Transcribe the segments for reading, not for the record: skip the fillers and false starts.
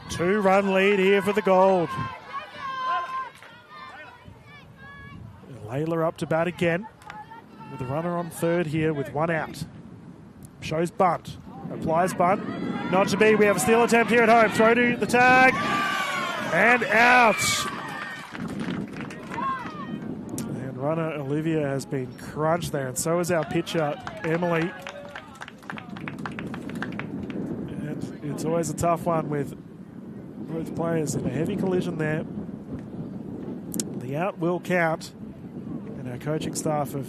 Two-run lead here for the Gold. Layla up to bat again with a runner on third here with one out. Shows bunt. Applies bunt. Not to be. We have a steal attempt here at home. Throw to the tag. And out. And runner Olivia has been crunched there, and so is our pitcher, Emily. And it's always a tough one with both players in a heavy collision there. The out will count. And our coaching staff are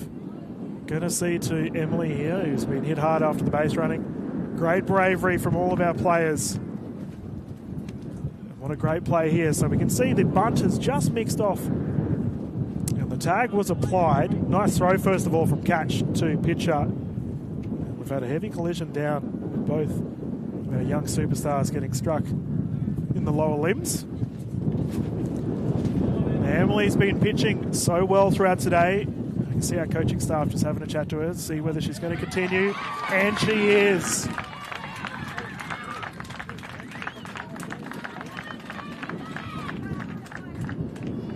going to see to Emily here, who's been hit hard after the base running. Great bravery from all of our players. And what a great play here. So we can see the bunt has just mixed off. And the tag was applied. Nice throw, first of all, from catch to pitcher. And we've had a heavy collision down with both our young superstars getting struck in the lower limbs. Emily's been pitching so well throughout today. You can see our coaching staff just having a chat to her, see whether she's going to continue. And she is.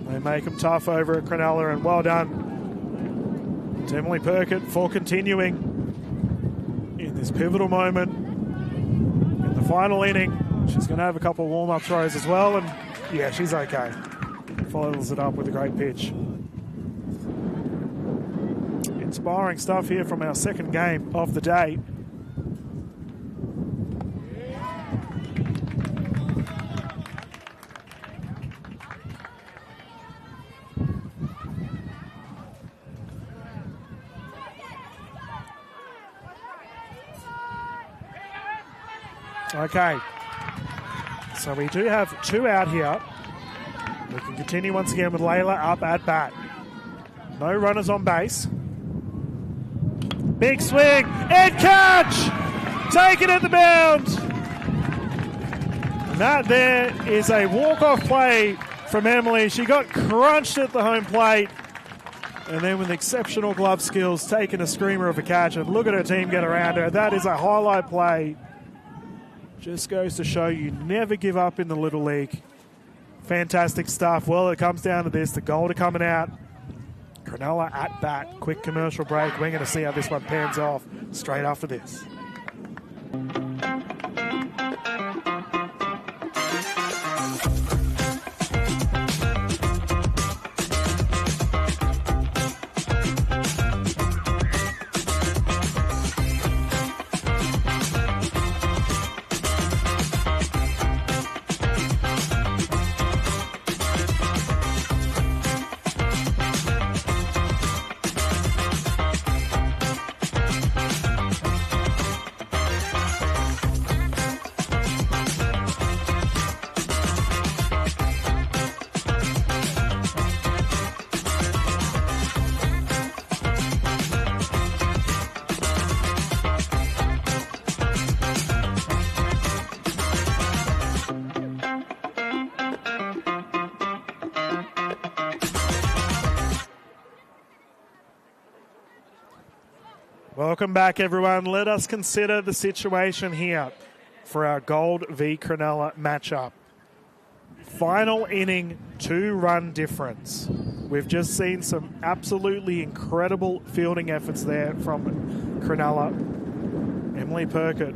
They make them tough over at Cronulla, and well done to Emily Perkett for continuing in this pivotal moment. In the final inning, she's going to have a couple of warm-up throws as well, and yeah, she's okay. Follows it up with a great pitch. Inspiring stuff here from our second game of the day. Okay, so we do have two out here. We can continue once again with Layla up at bat. No runners on base. Big swing and catch! Taken at the bound. And that there is a walk-off play from Emily. She got crunched at the home plate. And then with exceptional glove skills, taking a screamer of a catch. And look at her team get around her. That is a highlight play. Just goes to show you never give up in the Little League. Fantastic stuff. Well, it comes down to this. The Gold are coming out. Cronulla at bat. Quick commercial break. We're going to see how this one pans off straight after this. Welcome back, everyone. Let us consider the situation here for our Gold v Cronulla matchup. Final inning, 2-run difference. We've just seen some absolutely incredible fielding efforts there from Cronulla. Emily Perkett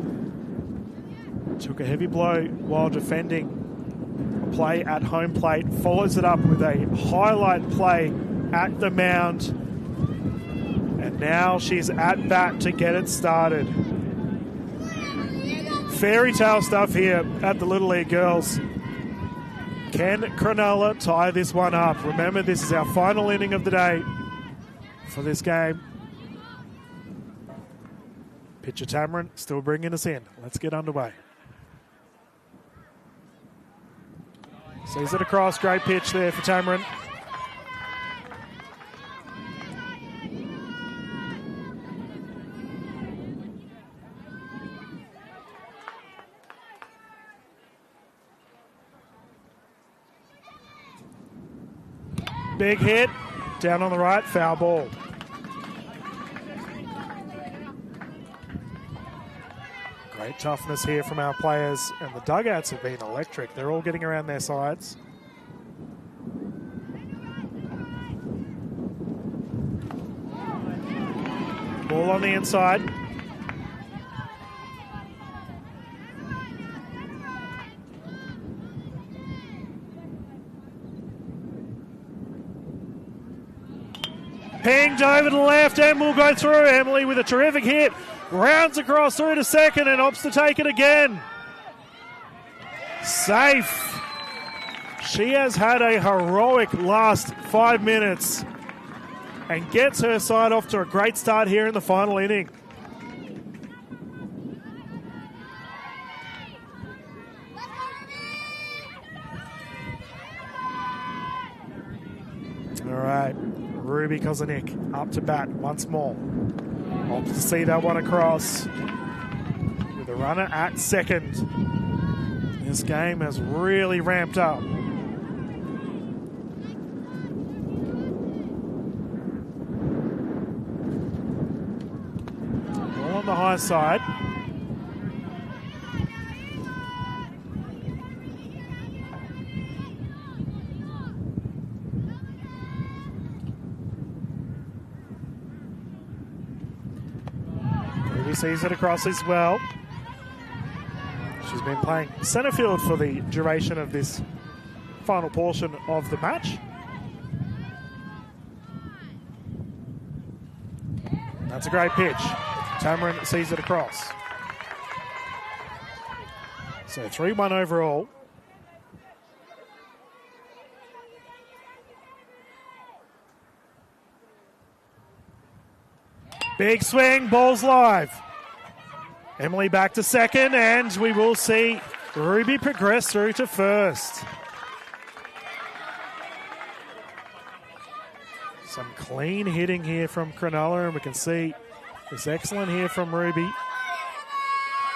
took a heavy blow while defending a play at home plate, follows it up with a highlight play at the mound. And now she's at bat to get it started. Fairy tale stuff here at the Little League girls. Can Cronulla tie this one up? Remember, this is our final inning of the day for this game. Pitcher Tamarin still bringing us in. Let's get underway. Sees it across. Great pitch there for Tamarin. Big hit, down on the right, foul ball. Great toughness here from our players, and the dugouts have been electric. They're all getting around their sides. Ball on the inside. Pinged over to the left and will go through. Emily with a terrific hit. Rounds across through to second and opts to take it again. Safe. She has had a heroic last 5 minutes and gets her side off to a great start here in the final inning. All right, Ruby Kozanik up to bat once more. Hopes to see that one across with a runner at second. This game has really ramped up. Ball on the high side. Sees it across as well. She's been playing centre field for the duration of this final portion of the match. That's a great pitch. Tamarin sees it across. So 3-1 overall. Big swing, ball's live. Emily back to second, and we will see Ruby progress through to first. Some clean hitting here from Cronulla, and we can see this excellent here from Ruby.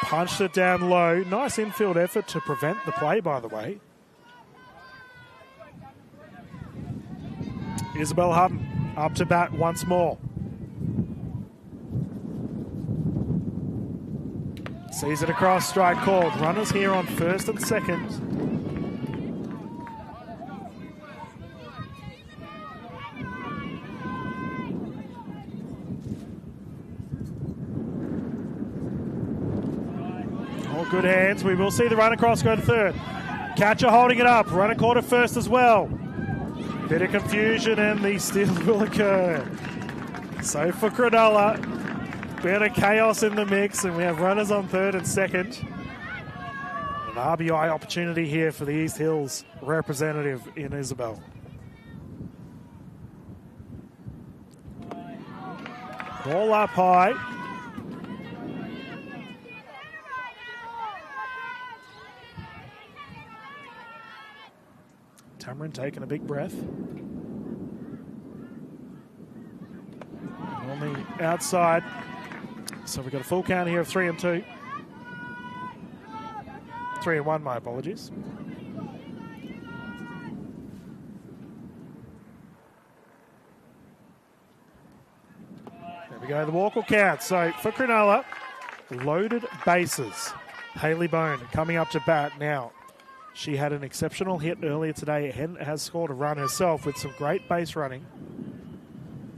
Punched it down low. Nice infield effort to prevent the play, by the way. Isabel Hutton up to bat once more. Sees it across, strike called. Runners here on first and second. All good hands. We will see the run across go to third. Catcher holding it up. Runner caught at first as well. Bit of confusion and the steal will occur. So for Cronulla, bit of chaos in the mix, and we have runners on third and second. An RBI opportunity here for the East Hills representative in Isabel. Ball up high. Tamarin taking a big breath. On the outside. So we've got a full count here of 3 and 2. 3 and 1, my apologies. There we go, the walk will count. So for Cronulla, loaded bases. Hayley Bone coming up to bat now. She had an exceptional hit earlier today and has scored a run herself with some great base running.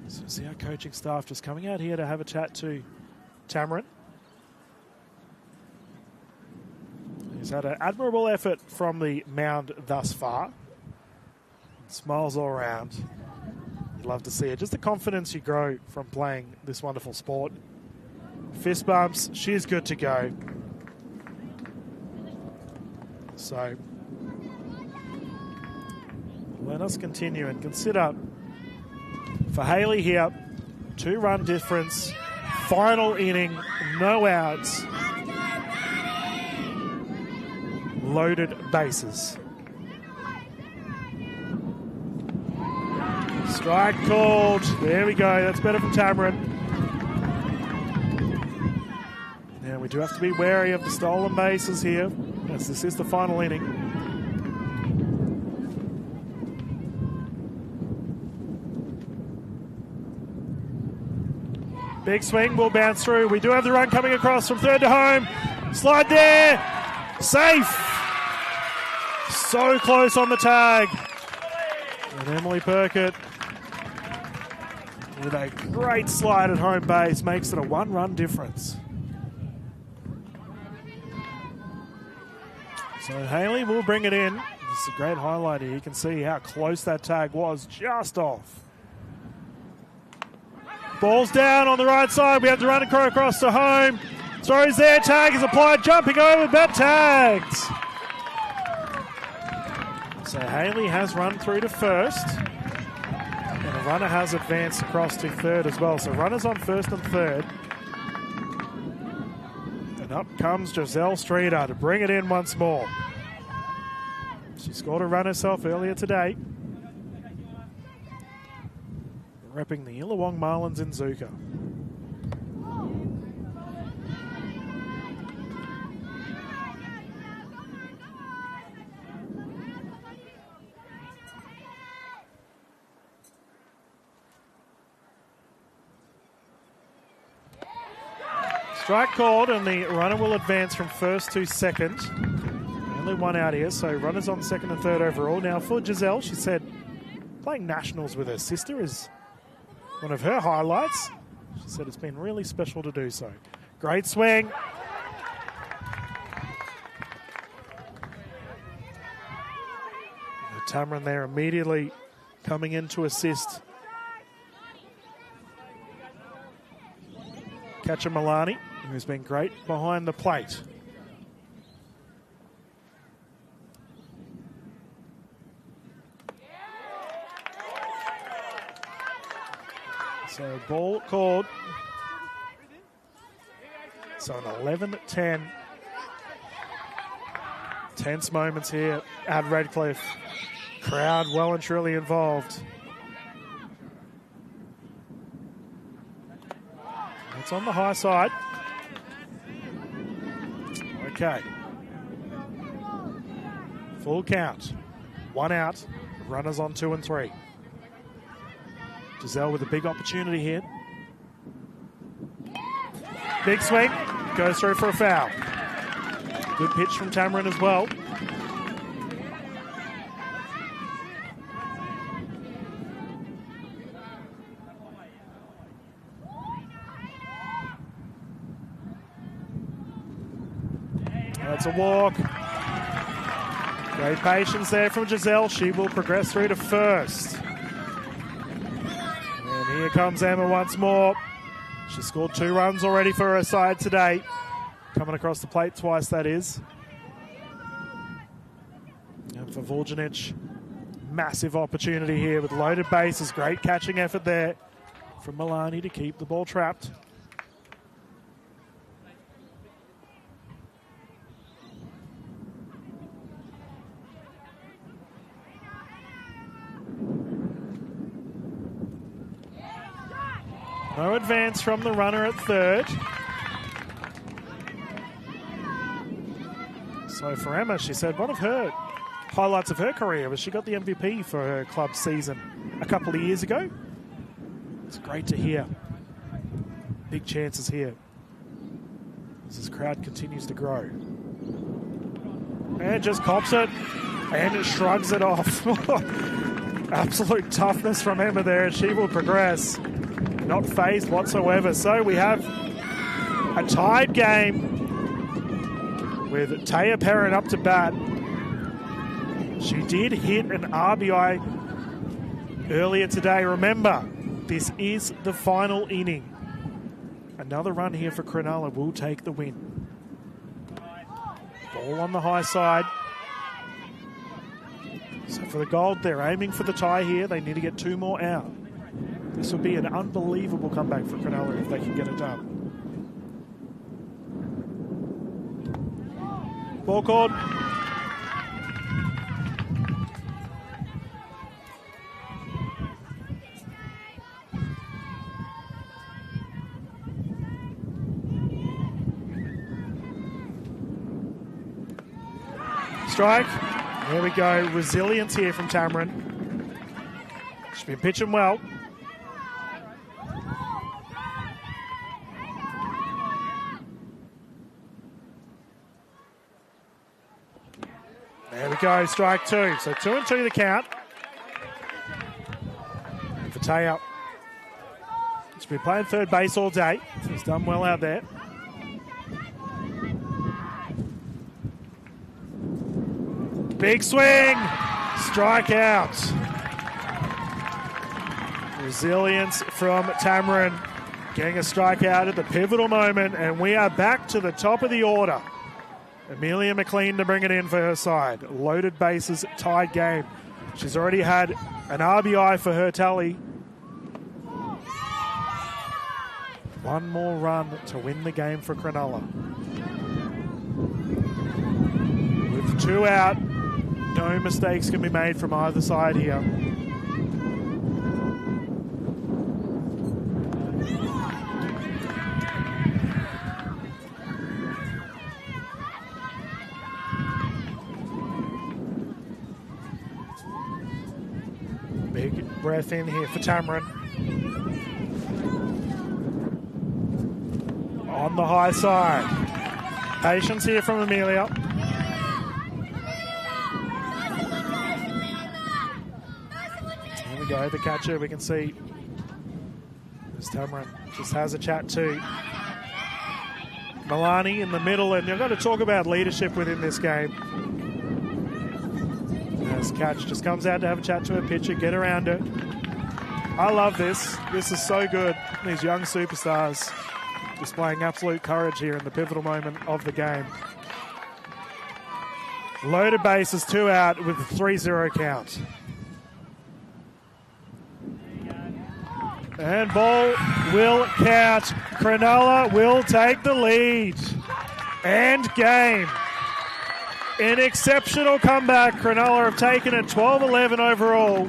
So see our coaching staff just coming out here to have a chat to Tamarin. He's had an admirable effort from the mound thus far. Smiles all around. You'd love to see it. Just the confidence you grow from playing this wonderful sport. Fist bumps. She's good to go. So let us continue and consider for Hayley here, 2-run difference. Final inning, no outs. Loaded bases. Strike called. There we go. That's better from Tamarin. Now we do have to be wary of the stolen bases here, as this is the final inning. Big swing, will bounce through. We do have the run coming across from third to home. Slide there. Safe. So close on the tag. And Emily Perkett with a great slide at home base makes it a 1-run difference. So Haley will bring it in. This is a great highlight here. You can see how close that tag was, just off. Ball's down on the right side. We have to run across to home. Throws there. Tag is applied. Jumping over, but tagged. So Haley has run through to first. And a runner has advanced across to third as well. So runners on first and third. And up comes Giselle Streeter to bring it in once more. She scored a run herself earlier today. Repping the Illawong Marlins in Zuka. Strike called, and the runner will advance from first to second. Only one out here, so runners on second and third overall. Now for Giselle, she said playing nationals with her sister is one of her highlights. She said it's been really special to do so. Great swing. Tamarin there immediately coming in to assist. Catcher Milani, who's been great behind the plate. So ball called. So an 11-10. Tense moments here at Redcliffe. Crowd well and truly involved. It's on the high side. Okay. Full count. One out. Runners on 2 and 3. Giselle with a big opportunity here. Big swing. Goes through for a foul. Good pitch from Tamarin as well. That's a walk. Great patience there from Giselle. She will progress through to first. And here comes Emma once more. She scored 2 runs already for her side today. Coming across the plate twice, that is. And for Vuljanic, massive opportunity here with loaded bases. Great catching effort there from Milani to keep the ball trapped. No advance from the runner at third. So for Emma, she said one of her highlights of her career was she got the MVP for her club season a couple of years ago. It's great to hear. Big chances here as this crowd continues to grow. And just cops it and it shrugs it off. Absolute toughness from Emma there, and she will progress. Not phased whatsoever. So we have a tied game with Taya Perrin up to bat. She did hit an RBI earlier today. Remember, this is the final inning. Another run here for Cronulla will take the win. Ball on the high side. So for the gold, they're aiming for the tie here. They need to get 2 more out. This would be an unbelievable comeback for Cronulla if they can get it done. Ball called. Strike. There we go. Resilience here from Tamarin. She's been pitching well. There we go, strike two. So 2-2 the count. And Fataya, he's been playing third base all day, so he's done well out there. Big swing, strikeout. Resilience from Tamarin, getting a strikeout at the pivotal moment, and we are back to the top of the order. Amelia McLean to bring it in for her side. Loaded bases, tied game. She's already had an RBI for her tally. One more run to win the game for Cronulla. With two out, no mistakes can be made from either side here. Big breath in here for Tamarin. On the high side. Patience here from Amelia. Here we go, the catcher, we can see as Tamarin just has a chat to Milani in the middle, and you've got to talk about leadership within this game. As Catch just comes out to have a chat to her pitcher, get around her. I love this. This is so good. These young superstars displaying absolute courage here in the pivotal moment of the game. Loaded bases, two out with a 3-0 count. And ball will count. Cronulla will take the lead. End game. An exceptional comeback. Cronulla have taken it 12-11 overall.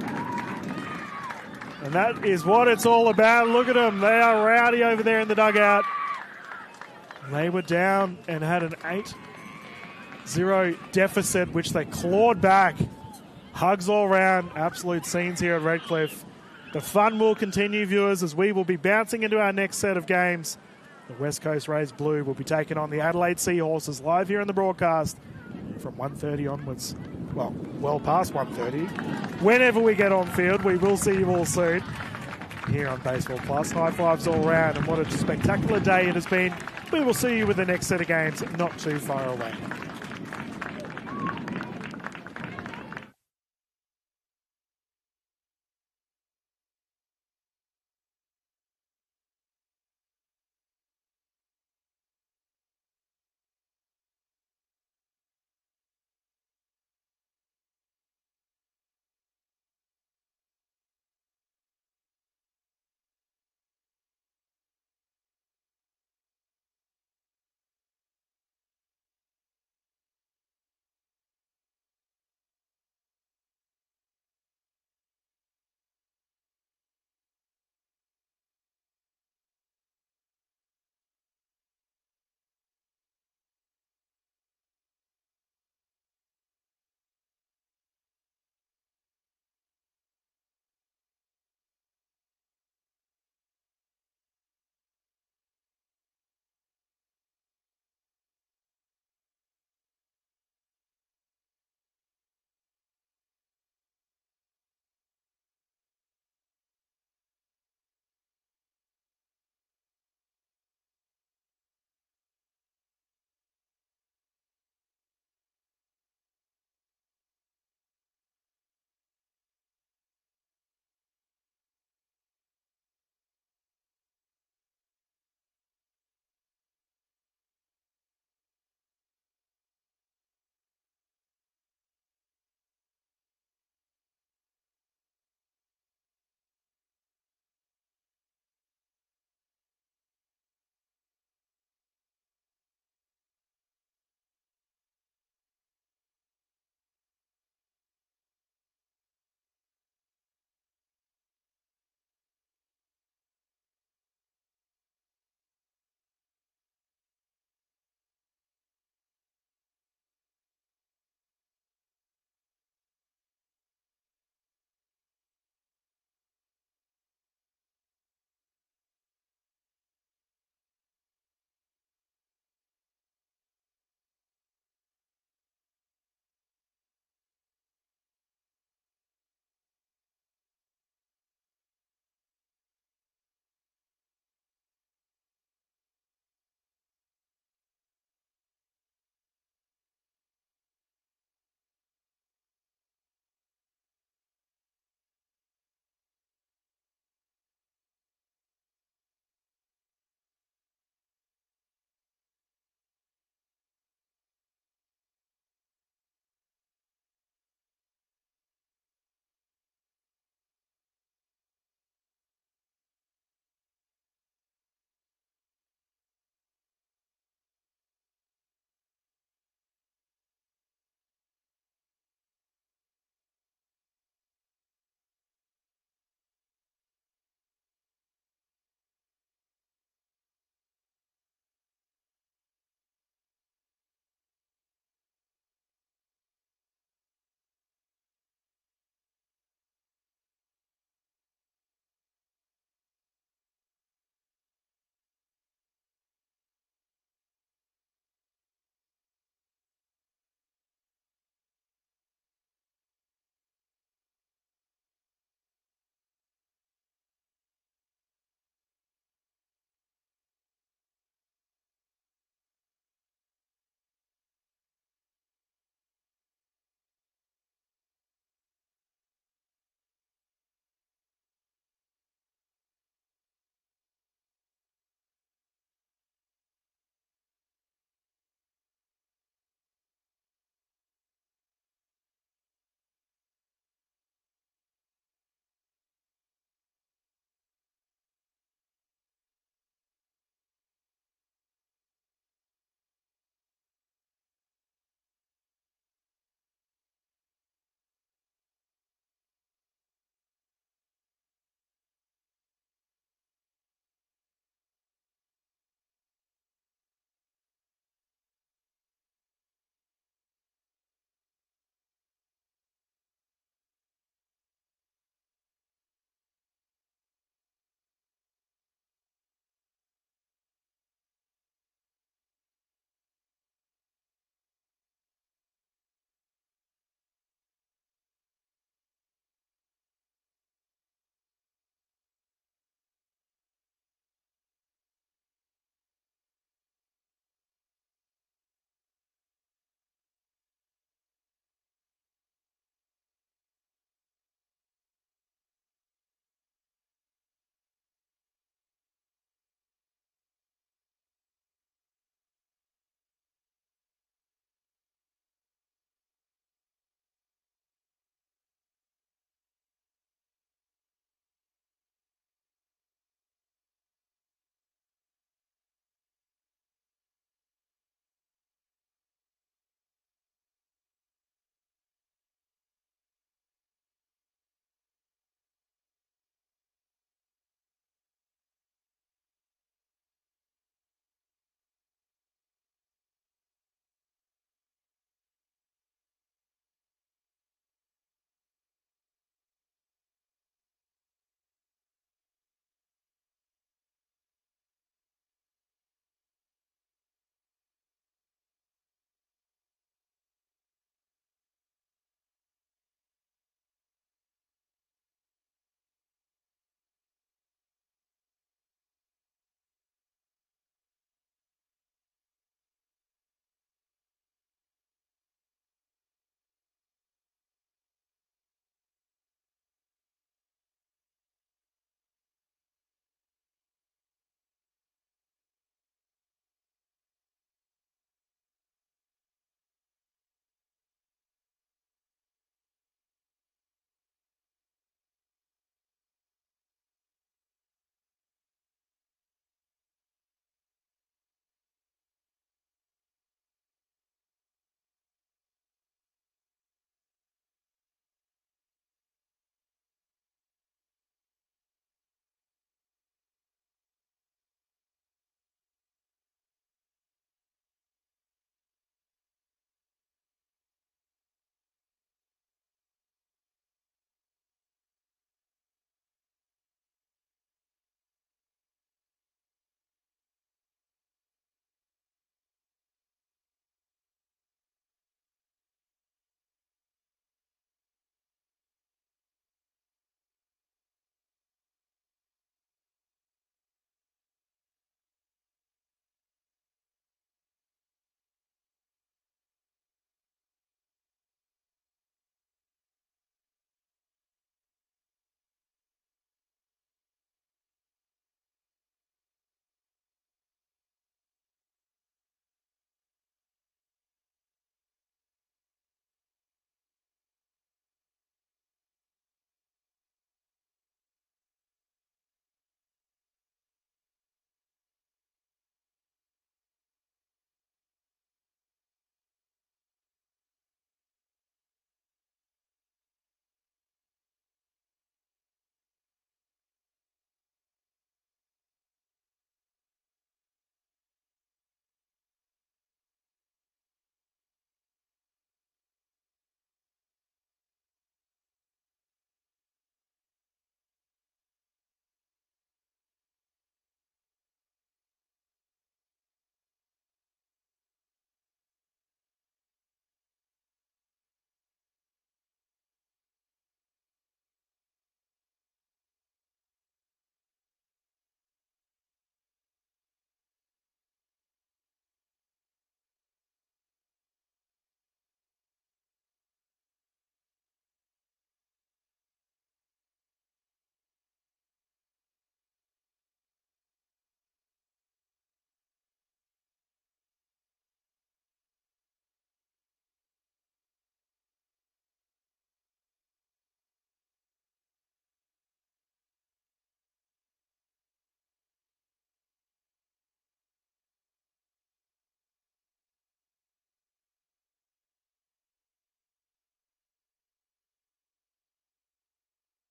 And that is what it's all about. Look at them. They are rowdy over there in the dugout. They were down and had an 8-0 deficit, which they clawed back. Hugs all round. Absolute scenes here at Redcliffe. The fun will continue, viewers, as we will be bouncing into our next set of games. The West Coast Rays Blue will be taking on the Adelaide Seahorses live here in the broadcast from 1:30 onwards. Well past 1:30. Whenever we get on field, we will see you all soon here on Baseball Plus. High fives all round, and what a spectacular day it has been. We will see you with the next set of games not too far away.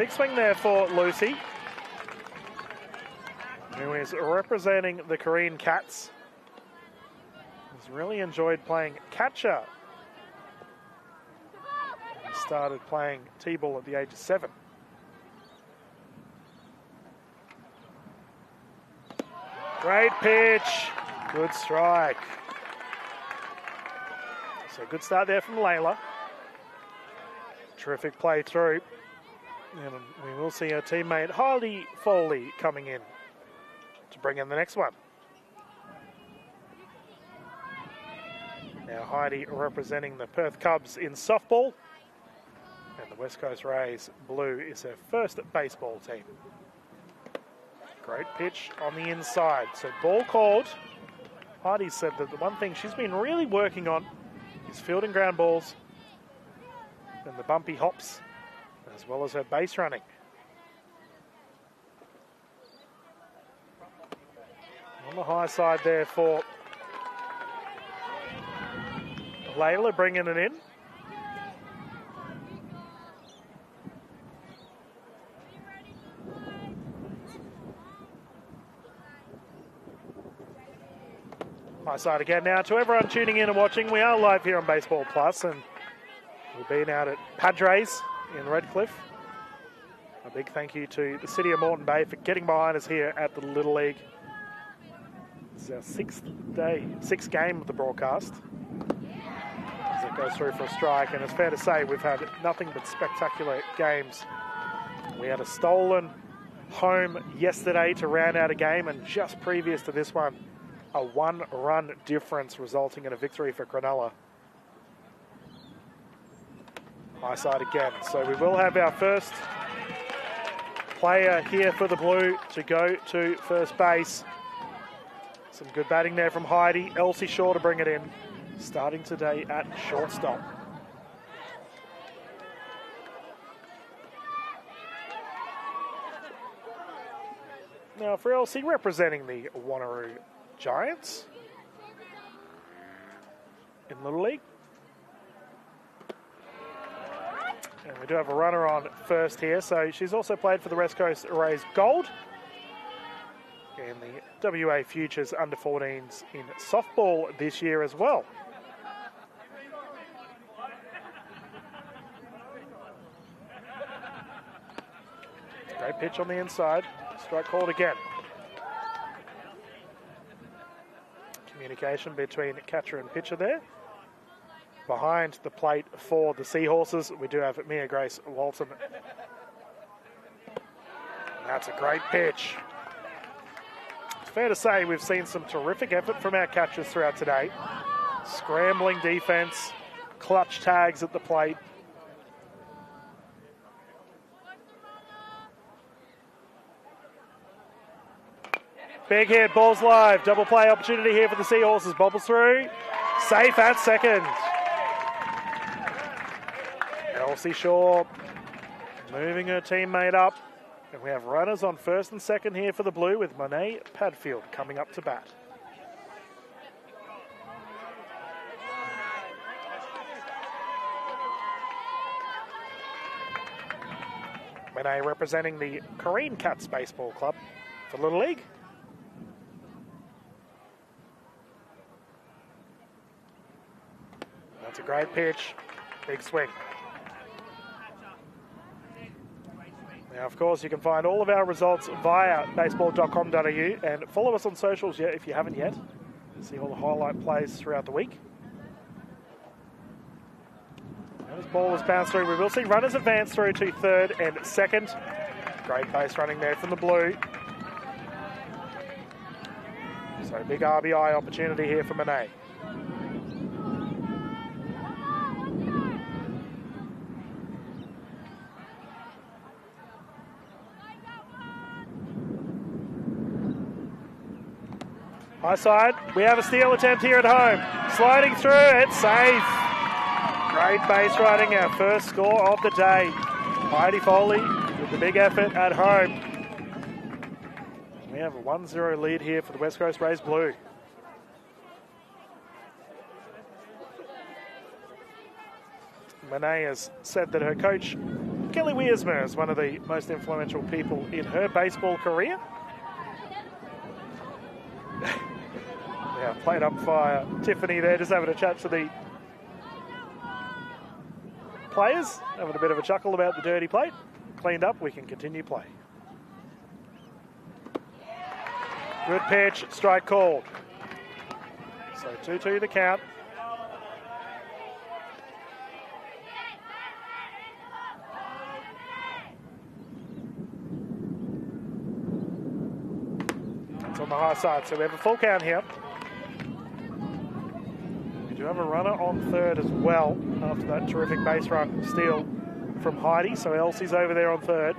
Big swing there for Lucy, who is representing the Korean Cats. He's really enjoyed playing catcher. He started playing T-ball at the age of 7. Great pitch, good strike. So good start there from Layla. Terrific play through. And we will see her teammate Heidi Foley coming in to bring in the next one. Now Heidi representing the Perth Cubs in softball. And the West Coast Rays blue is her first baseball team. Great pitch on the inside. So ball called. Heidi said that the one thing she's been really working on is fielding ground balls and the bumpy hops, as well as her base running. On the high side there for Layla, bringing it in. High side again now. To everyone tuning in and watching, we are live here on Baseball Plus, and we've been out at Padres in Redcliffe. A big thank you to the City of Moreton Bay for getting behind us here at the Little League. This is our sixth game of the broadcast as it goes through for a strike, and it's fair to say we've had nothing but spectacular games. We had a stolen home yesterday to round out a game, and just previous to this one, a one-run difference resulting in a victory for Cronulla. High side again. So we will have our first player here for the Blue to go to first base. Some good batting there from Heidi. Elsie Shaw to bring it in. Starting today at shortstop. Now for Elsie, representing the Wanneroo Giants in Little League. And we do have a runner on first here, so she's also played for the West Coast Rays Gold and the WA Futures Under-14s in softball this year as well. Great pitch on the inside. Strike called again. Communication between catcher and pitcher there. Behind the plate for the Seahorses, we do have Mia Grace Walton. That's a great pitch. It's fair to say we've seen some terrific effort from our catchers throughout today. Scrambling defense, clutch tags at the plate. Big hit, ball's live. Double play opportunity here for the Seahorses. Bobbles through. Safe at second. Elsie Shaw moving her teammate up. And we have runners on first and second here for the Blue with Monet Padfield coming up to bat. Monet representing the Korean Cats Baseball Club for Little League. That's a great pitch. Big swing. Now, of course, you can find all of our results via baseball.com.au and follow us on socials if you haven't yet. See all the highlight plays throughout the week. As ball is bounced through, we will see runners advance through to third and second. Great base running there from the Blue. So big RBI opportunity here for Monet. High side, we have a steal attempt here at home. Sliding through, it's safe. Great base running, our first score of the day. Heidi Foley with the big effort at home. We have a 1-0 lead here for the West Coast Rays Blue. Monet has said that her coach Kelly Wiersma is one of the most influential people in her baseball career. Yeah, plate umpire Tiffany there, just having a chat to the players, having a bit of a chuckle about the dirty plate. Cleaned up, we can continue play. Good pitch, strike called. So 2-2 the count. It's on the high side, so we have a full count here. We do have a runner on third as well after that terrific base run steal from Heidi, so Elsie's over there on third.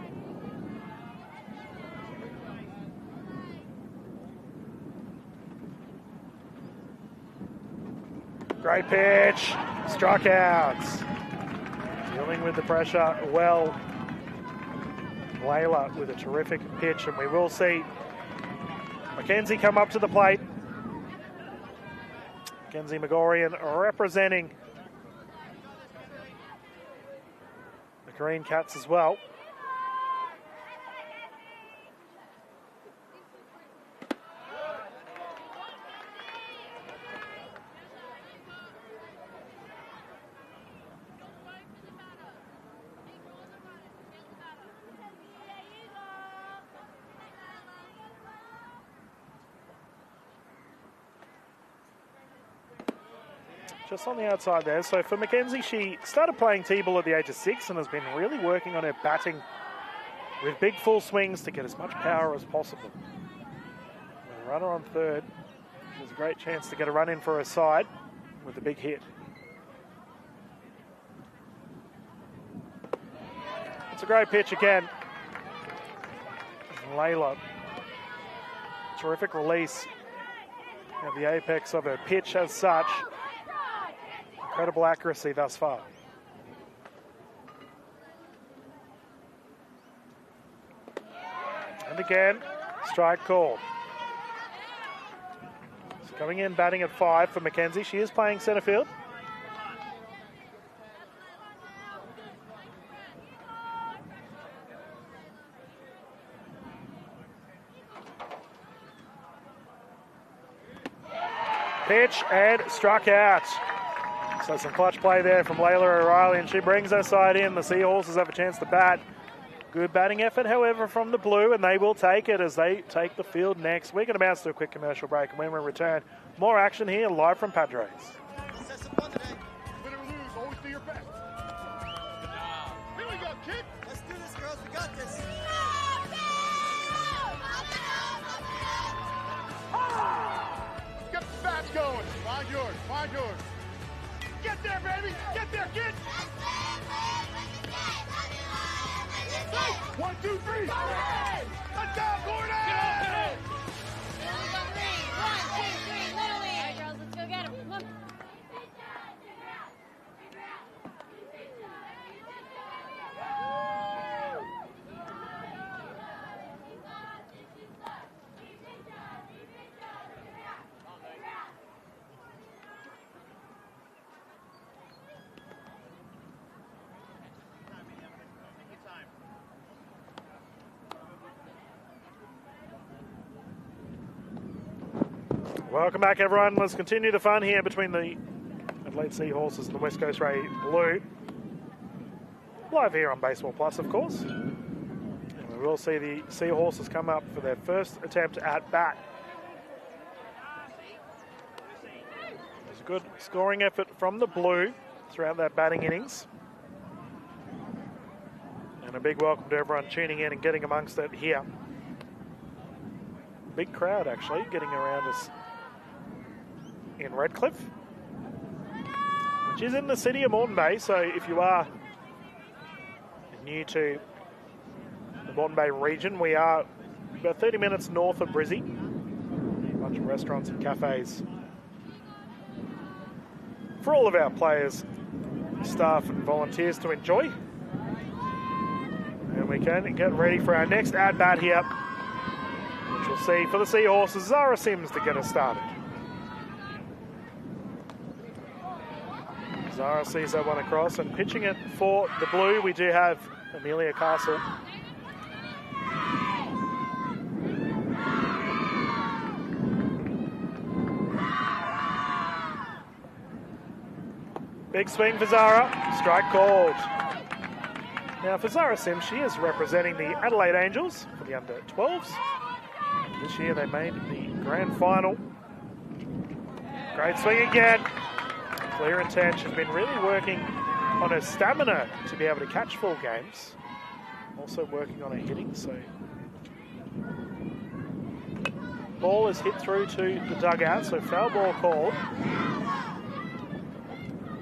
Great pitch, struck out. Dealing with the pressure well. Layla with a terrific pitch, and we will see Mackenzie come up to the plate. Mackenzie Megorian representing the Green Cats as well. Just on the outside there. So for Mackenzie, she started playing T-ball at the age of 6 and has been really working on her batting with big full swings to get as much power as possible. With a runner on third, there's a great chance to get a run in for her side with a big hit. It's a great pitch again. And Layla, terrific release at the apex of her pitch as such. Incredible accuracy thus far. And again, strike called. She's coming in batting at 5 for Mackenzie. She is playing centre field. Pitch and struck out. So some clutch play there from Layla O'Reilly, and she brings her side in. The Seahorses have a chance to bat. Good batting effort, however, from the Blue, and they will take it as they take the field next. We're going to bounce to a quick commercial break, and when we return, more action here live from Padres. Win or lose, always do your best. Here we go, kid. Let's do this, girls. We got this. Get the bats going. Find yours. Find yours. Get there, baby! Get there, kid! 1, 2, 3! Let's go, Gordon! 1, 2, 3, Little League! All right, girls, let's go get him. Come on. Welcome back, everyone. Let's continue the fun here between the Adelaide Seahorses and the West Coast Ray Blue. Live here on Baseball Plus, of course. And we will see the Seahorses come up for their first attempt at bat. There's a good scoring effort from the Blue throughout that batting innings. And a big welcome to everyone tuning in and getting amongst it here. Big crowd, actually, getting around us in Redcliffe, which is in the city of Moreton Bay. So if you are new to the Moreton Bay region, we are about 30 minutes north of Brizzy. A bunch of restaurants and cafes for all of our players, staff and volunteers to enjoy. And we can get ready for our next at-bat here, which we'll see for the Seahorses, Zara Sims to get us started. Zara sees that one across, and pitching it for the Blue, we do have Amelia Castle. Big swing for Zara. Strike called. Now for Zara Sims, she is representing the Adelaide Angels for the under-12s. This year they made the grand final. Great swing again. Clear intent. She's been really working on her stamina to be able to catch full games. Also working on her hitting, so. Ball is hit through to the dugout, so foul ball called.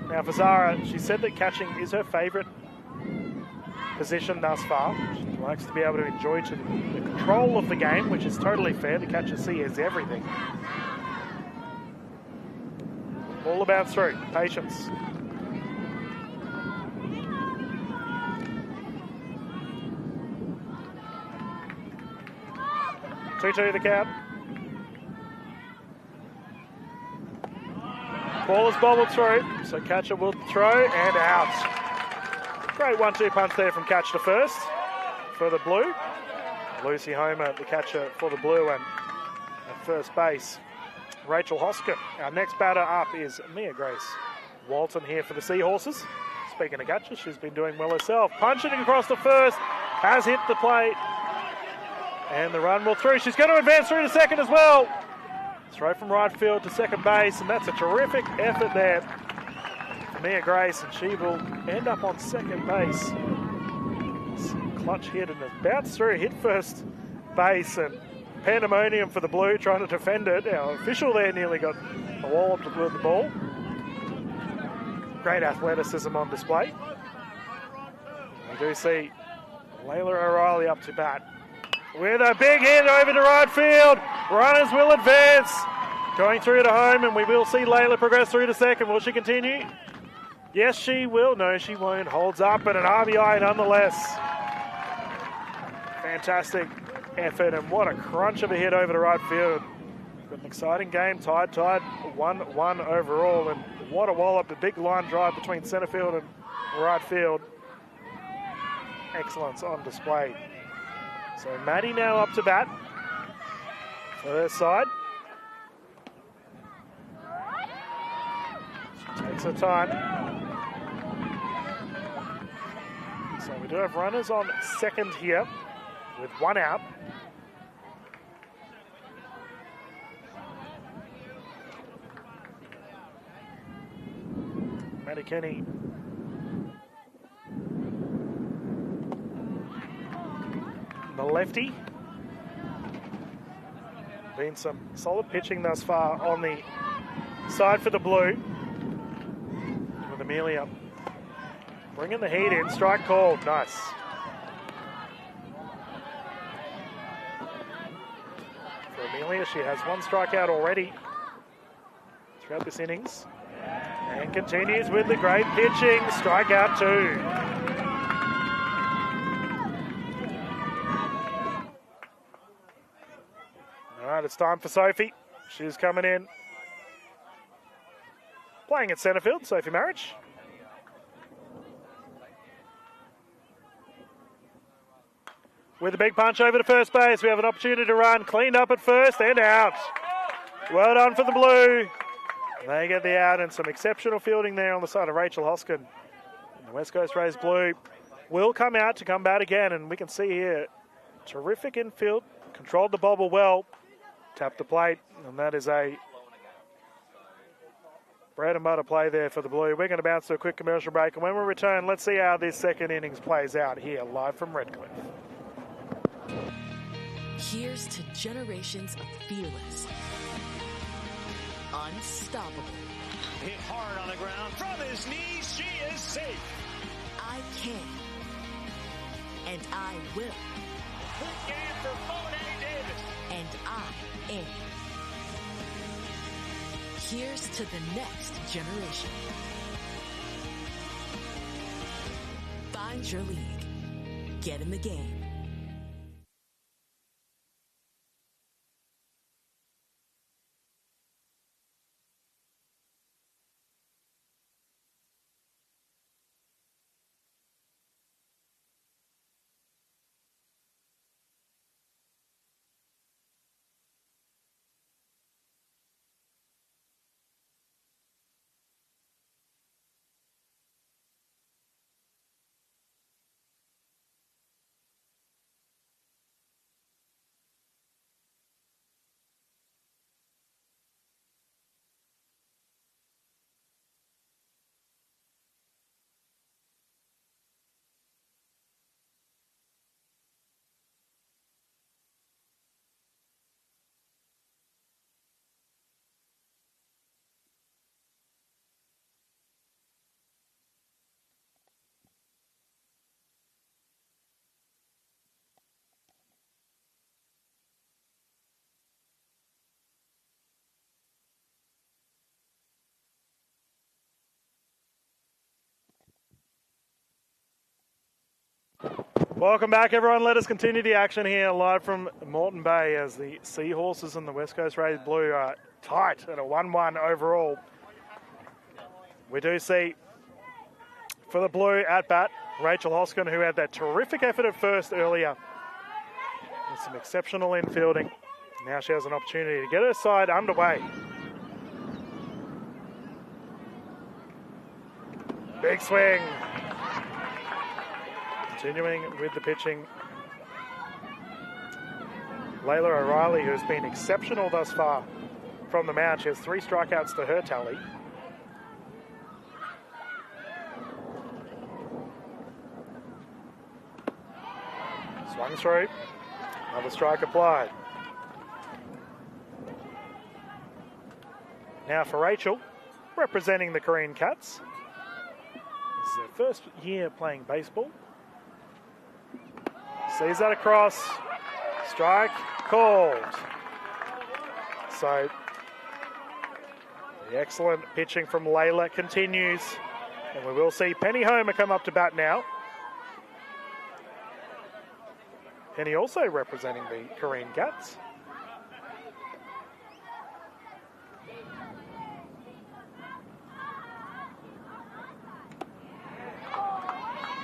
Now for Zara, she said that catching is her favourite position thus far. She likes to be able to enjoy the control of the game, which is totally fair. The catcher sees everything. Ball about through. Patience. 2-2 the count. Ball is bobbled through, so catcher will throw and out. Great 1-2 punch there from catch to first for the blue. Lucy Homer, the catcher for the blue, and at first base, Rachel Hoskin. Our next batter up is Mia Grace Walton here for the Seahorses. Speaking of catcher, she's been doing well herself. Punching across the first, has hit the plate, and the run will through. She's going to advance through to second as well. Throw from right field to second base, and that's a terrific effort there for Mia Grace, and she will end up on second base. Clutch hit and has bounced through, hit first base, and pandemonium for the blue trying to defend it. Our official there nearly got a wallop with the ball. Great athleticism on display. We do see Layla O'Reilly up to bat with a big hit over to right field. Runners will advance. Going through to home, and we will see Layla progress through to second. Will she continue? Yes, she will. No, she won't. Holds up, and an RBI nonetheless. Fantastic effort, and what a crunch of a hit over to right field. Got an exciting game, tied 1-1 overall, and what a wallop, a big line drive between centre field and right field. Excellence on display. So Maddie now up to bat for her side. She takes her time. So we do have runners on second here with one out. Maddie Kenny the lefty. Been some solid pitching thus far on the side for the blue. With Amelia bringing the heat in. Strike called. Nice. For Amelia, she has one strikeout already throughout this innings. And continues with the great pitching. Strikeout 2. All right, it's time for Sophie. She's coming in. Playing at centre field, Sophie Marriage. With a big punch over to first base, we have an opportunity to run. Cleaned up at first and out. Well done for the blue. They get the out, and some exceptional fielding there on the side of Rachel Hoskin. And the West Coast Rays blue will come out to come bat again, and we can see here, terrific infield, controlled the bobble well, tapped the plate, and that is a bread and butter play there for the blue. We're going to bounce to a quick commercial break, and when we return, let's see how this second innings plays out here live from Redcliffe. Here's to generations of fearless, unstoppable. Hit hard on the ground from his knees. She is safe. I can, and I will. Good game for Monet Davis. And I am. Here's to the next generation. Find your league. Get in the game. Welcome back, everyone. Let us continue the action here live from Moreton Bay as the Seahorses and the West Coast Rays Blue are tight at a 1-1 overall. We do see for the Blue at bat, Rachel Hoskin, who had that terrific effort at first earlier with some exceptional infielding. Now she has an opportunity to get her side underway. Big swing. Continuing with the pitching, Layla O'Reilly, who's been exceptional thus far from the mound. She has 3 strikeouts to her tally. Swung through. Another strike applied. Now for Rachel, representing the Korean Cats. This is her first year playing baseball. Sees that across. Strike called. So the excellent pitching from Layla continues. And we will see Penny Homer come up to bat now. Penny also representing the Korean Cats.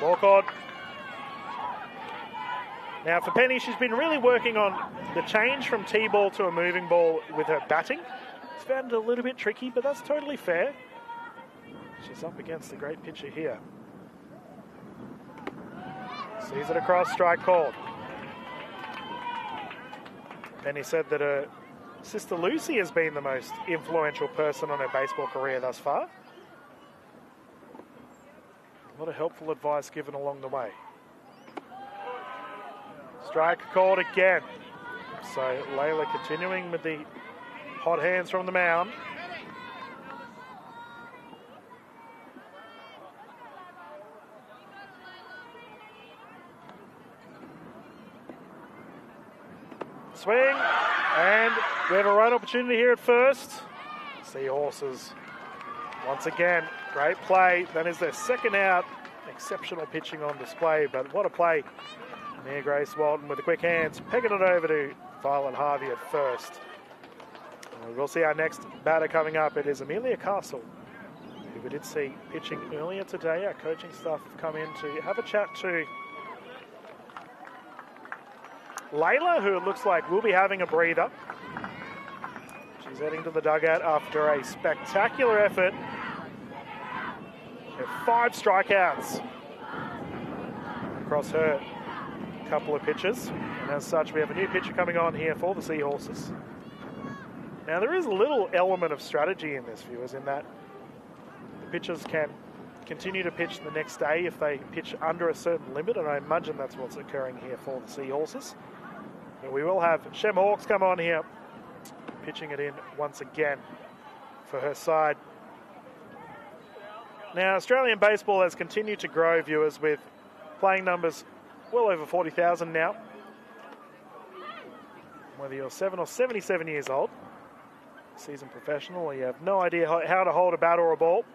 Walcott. Now for Penny, she's been really working on the change from T-ball to a moving ball with her batting. She's found it a little bit tricky, but that's totally fair. She's up against the great pitcher here. Sees it across, strike called. Penny said that her sister Lucy has been the most influential person on her baseball career thus far. A lot of helpful advice given along the way. Strike called again. So Layla continuing with the hot hands from the mound. Swing, and we have a run opportunity here at first. Seahorses once again, great play. That is their second out. Exceptional pitching on display, but what a play. Mia Grace Walton with the quick hands, pegging it over to Violet Harvey at first. And we'll see our next batter coming up. It is Amelia Castle, who we did see pitching earlier today. Our coaching staff have come in to have a chat to Layla, who it looks like will be having a breather. She's heading to the dugout after a spectacular effort. She had 5 strikeouts across her couple of pitches, and as such we have a new pitcher coming on here for the Seahorses. Now there is a little element of strategy in this, viewers, in that the pitchers can continue to pitch the next day if they pitch under a certain limit, and I imagine that's what's occurring here for the Seahorses. But we will have Shem Hawkes come on here, pitching it in once again for her side. Now Australian baseball has continued to grow, viewers, with playing numbers well over 40,000 now. Whether you're 7 or 77 years old, seasoned professional, or you have no idea how to hold a bat or a ball,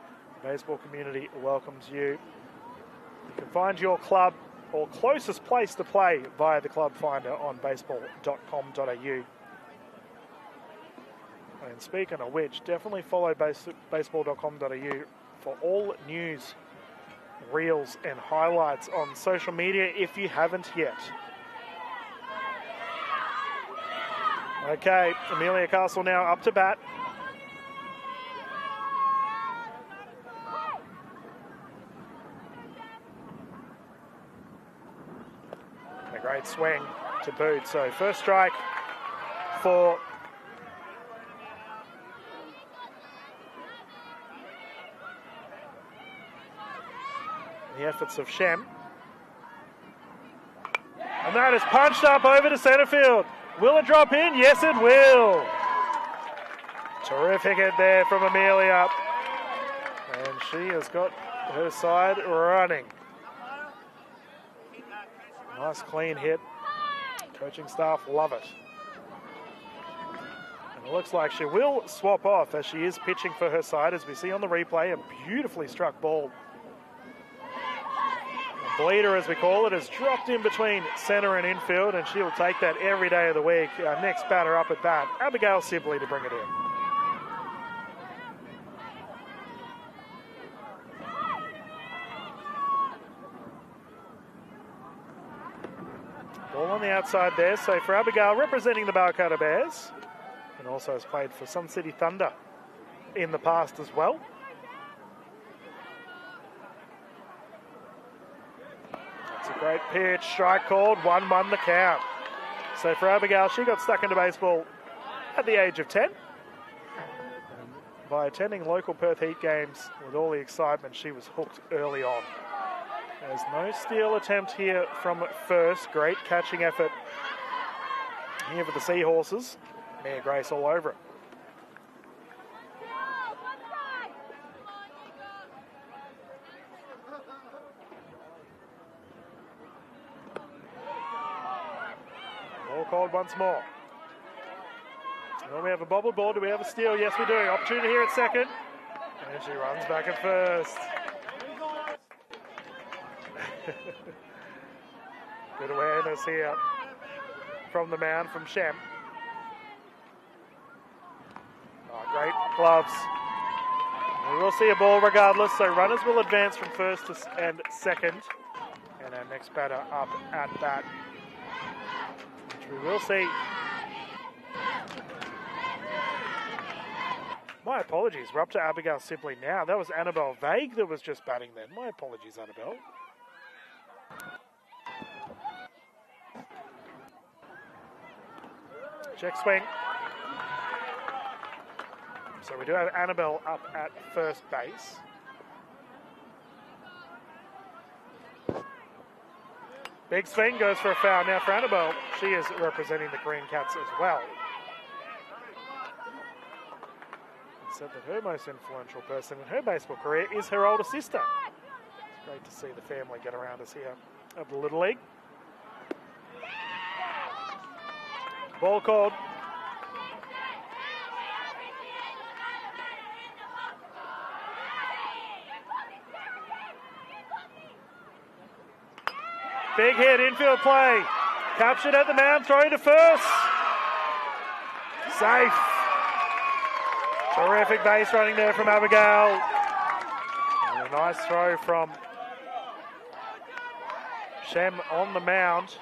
the baseball community welcomes you. You can find your club or closest place to play via the club finder on baseball.com.au. And speaking of which, definitely follow baseball.com.au for all news, reels and highlights on social media if you haven't yet. Okay, Amelia Castle now up to bat. A great swing to boot. So first strike for the efforts of Shem. And that is punched up over to centre field. Will it drop in? Yes, it will. Terrific hit there from Amelia. And she has got her side running. Nice clean hit. Coaching staff love it. And it looks like she will swap off as she is pitching for her side, as we see on the replay. A beautifully struck ball. bleeder, as we call it, has dropped in between centre and infield, and she'll take that every day of the week. Our next batter up at bat, Abigail Sibley, to bring it in. Ball on the outside there, so for Abigail, representing the Balcutta Bears, and also has played for Sun City Thunder in the past as well. That's a great pitch, strike called, 1-1 the count. So for Abigail, she got stuck into baseball at the age of 10. And by attending local Perth Heat games with all the excitement, she was hooked early on. There's no steal attempt here from first. Great catching effort here for the Seahorses. Mia Grace all over it. Ball called once more. Well, we have a bobbled ball. Do we have a steal? Yes, we do. Opportunity here at second. And she runs back at first. Good awareness here from the mound from Shem. Oh, great gloves. We will see a ball regardless, so runners will advance from first and second. And our next batter up at bat, which we will see. My apologies, we're up to Abigail Sibley now. That was Annabelle Vague that was just batting then. My apologies, Annabelle. Check swing. So we do have Annabelle up at first base. Big swing, goes for a foul. Now for Annabelle, she is representing the Green Cats as well. It said that her most influential person in her baseball career is her older sister. It's great to see the family get around us here at the Little League. Ball called. Big hit, infield play. Captured at the mound, throw to first. Safe. Terrific base running there from Abigail. And a nice throw from Shem on the mound.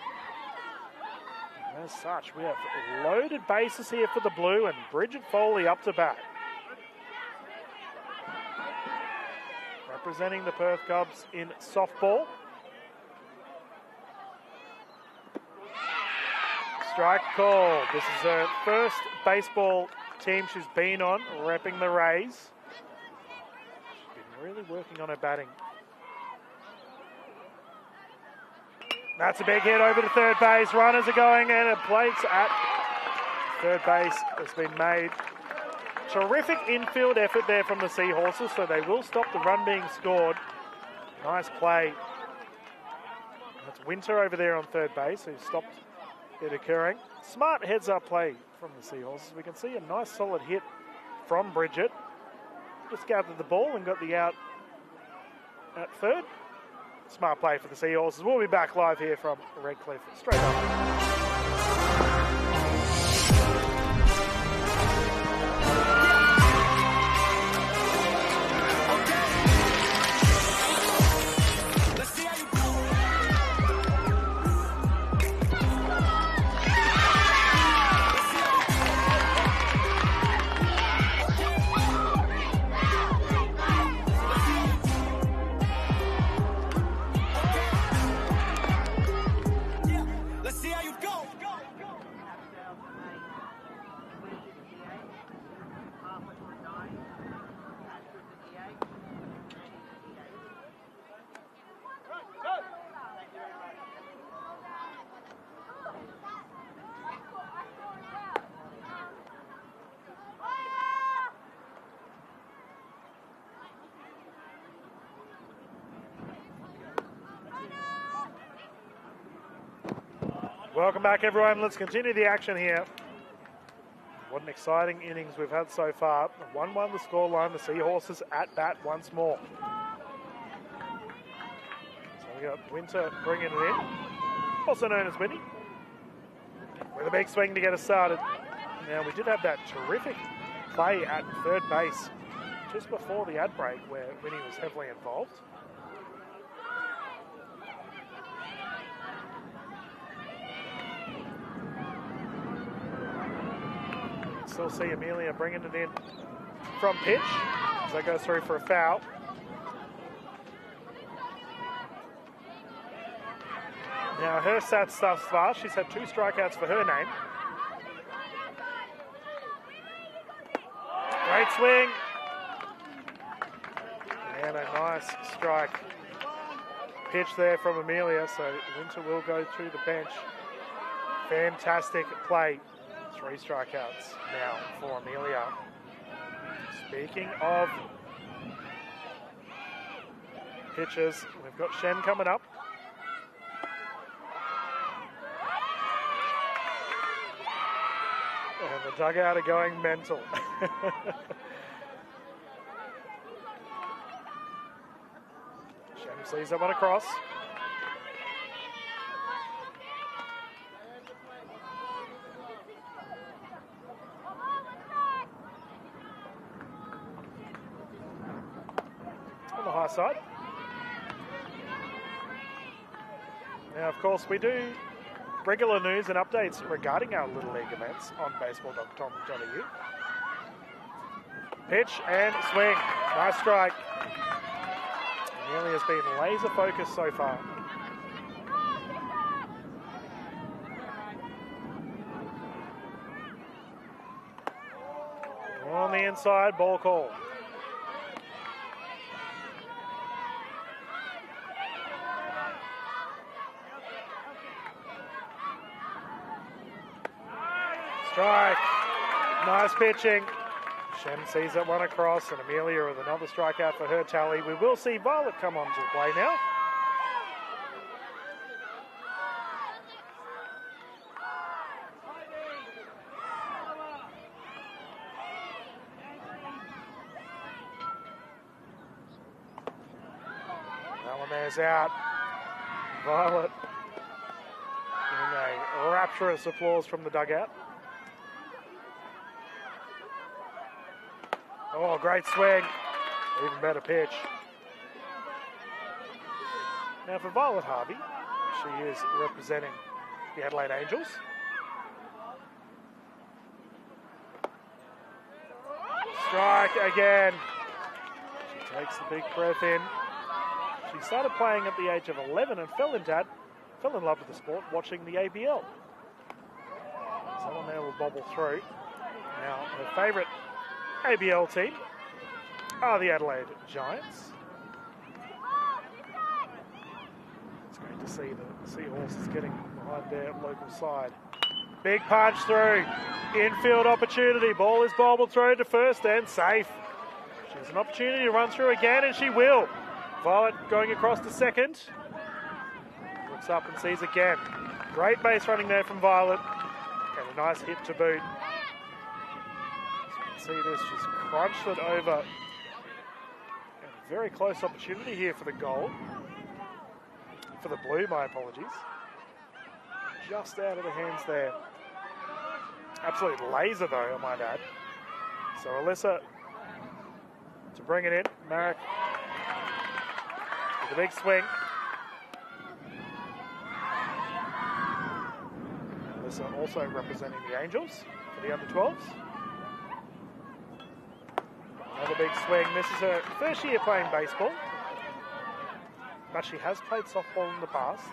As such, we have loaded bases here for the Blue, and Bridget Foley up to bat. Representing the Perth Cubs in softball. Strike call. This is her first baseball team she's been on, repping the Rays. She's been really working on her batting. That's a big hit over to third base. Runners are going in, and plates at third base has been made. Terrific infield effort there from the Seahorses, so they will stop the run being scored. Nice play. That's Winter over there on third base, who stopped it occurring. Smart heads-up play from the Seahorses. We can see a nice solid hit from Bridget. Just gathered the ball and got the out at third. Smart play for the Seahorses. We'll be back live here from Redcliffe straight up. Welcome back, everyone. Let's continue the action here. What an exciting innings we've had so far. 1-1 the scoreline. The Seahorses at bat once more. So We got Winter bringing it in, also known as Winnie, with a big swing to get us started. Now, we did have that terrific play at third base just before the ad break where Winnie was heavily involved. Still see Amelia bringing it in from pitch as that goes through for a foul. Now her stats thus far, she's had 2 strikeouts for her name. Great swing. And a nice strike pitch there from Amelia, so Winter will go to the bench. Fantastic play. 3 strikeouts now for Amelia. Speaking of pitches, we've got Shen coming up. And the dugout are going mental. Shen sees that one across. On the high side. Now, of course, we do regular news and updates regarding our Little League events on baseball.com.au. Pitch and swing. Nice strike. Amelia's been laser focused so far. On the inside, ball call. Strike. Nice pitching. Shem sees that one across, and Amelia with another strikeout for her tally. We will see Violet come on to the play now. That one there's out. Violet in a rapturous applause from the dugout. Oh, great swing. Even better pitch. Now for Violet Harvey, she is representing the Adelaide Angels. Strike again. She takes the big breath in. She started playing at the age of 11 and fell in love with the sport watching the ABL. Someone there will bobble through. Now, her favourite ABL team are the Adelaide Giants. It's great to see the Seahorses getting behind their local side. Big punch through. Infield opportunity. Ball is bobbled through to first and safe. She has an opportunity to run through again, and she will. Violet going across to second. Looks up and sees again. Great base running there from Violet. And a nice hit to boot. See this, she's crunched it over. And a very close opportunity here for the goal. For the blue, my apologies. Just out of the hands there. Absolute laser though, I might add. So Alyssa to bring it in. Marek with a big swing. Alyssa also representing the Angels for the under-12s. Another big swing. This is her first year playing baseball, but she has played softball in the past.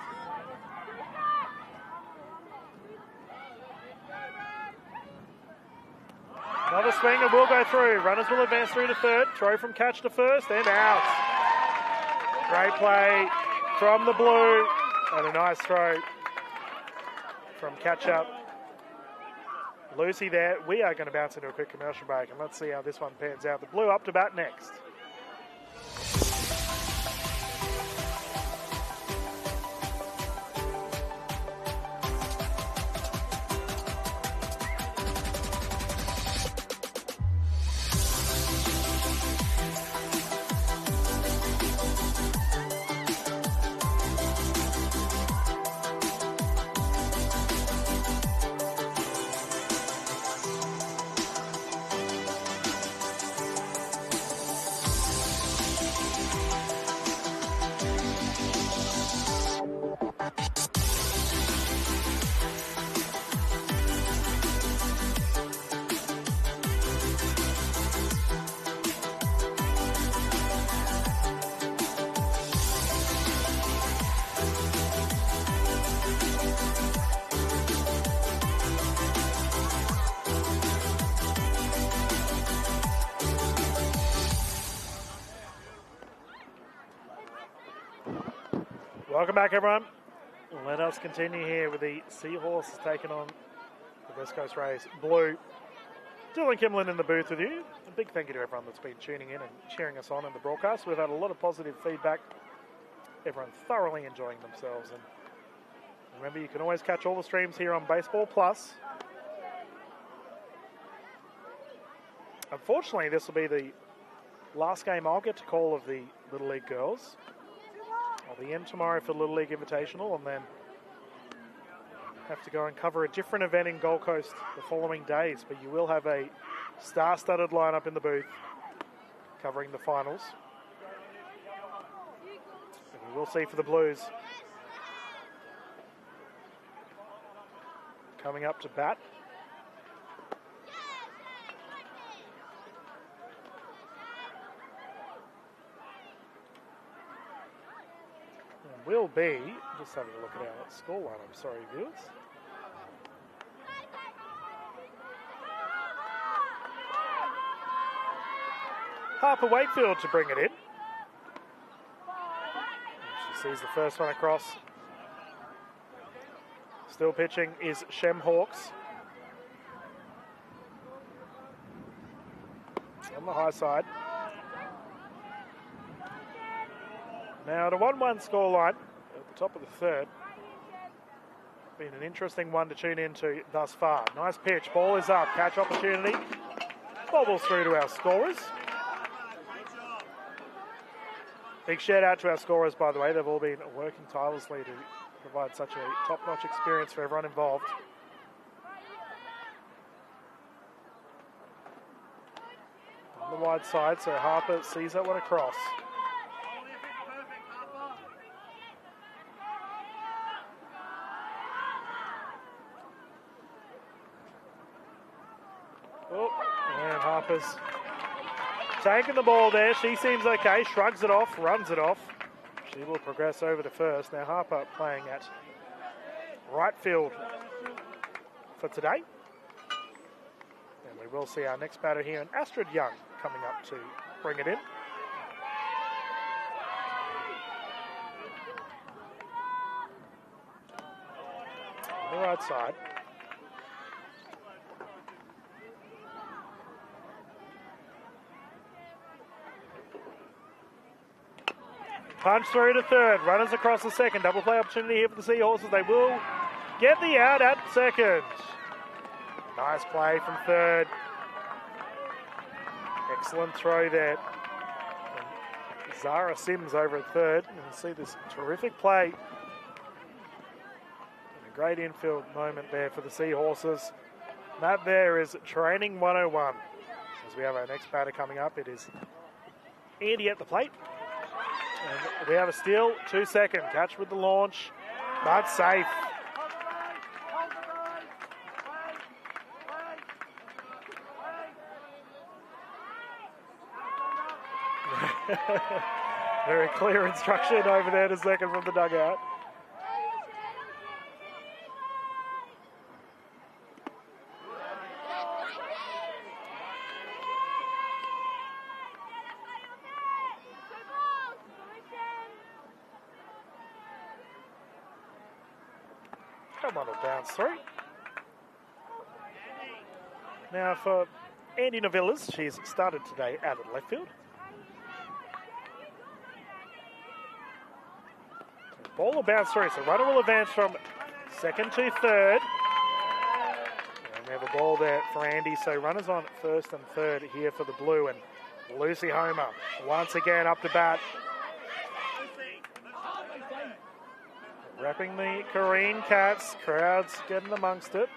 Another swing and will go through. Runners will advance through to third. Throw from catch to first and out. Great play from the blue and a nice throw from catch-up. Lucy there. We are going to bounce into a quick commercial break and let's see how this one pans out. The blue up to bat next. Welcome back, everyone. Let us continue here with the Seahorses taking on the West Coast Rays Blue. Dylan Kimlin in the booth with you. A big thank you to everyone that's been tuning in and cheering us on in the broadcast. We've had a lot of positive feedback. Everyone thoroughly enjoying themselves. And remember, you can always catch all the streams here on Baseball Plus. Unfortunately, this will be the last game I'll get to call of the Little League girls. I'll be in tomorrow for Little League Invitational and then have to go and cover a different event in Gold Coast the following days. But you will have a star-studded lineup in the booth covering the finals. And we will see for the Blues. Coming up to bat. Will be, just having a look at our scoreline, I'm sorry, viewers. Harper Wakefield to bring it in. She sees the first one across. Still pitching is Shem Hawks. On the high side. Now, the 1-1 scoreline at the top of the third. Been an interesting one to tune into thus far. Nice pitch. Ball is up. Catch opportunity. Bobbles through to our scorers. Big shout out to our scorers, by the way. They've all been working tirelessly to provide such a top-notch experience for everyone involved. On the wide side, so Harper sees that one across. And Harper's taking the ball there. She seems okay. Shrugs it off, runs it off. She will progress over to first. Now Harper playing at right field for today. And we will see our next batter here, and Astrid Young coming up to bring it in. On the right side. Punch through to third. Runners across the second. Double play opportunity here for the Seahorses. They will get the out at second. Nice play from third. Excellent throw there. And Zara Sims over at third. And see this terrific play. And a great infield moment there for the Seahorses. That there is training 101. As we have our next batter coming up, it is Andy at the plate. And we have a steal, 2 second. Catch with the launch, but safe. Very clear instruction over there to second from the dugout. Come on, a bounce through. Now for Andy Novillas, she's started today out at left field. Ball will bounce through, so runner will advance from second to third. And we have a ball there for Andy, so runners on first and third here for the Blue, and Lucy Homer once again up to bat. Wrapping the Kareen Cats, crowds getting amongst it.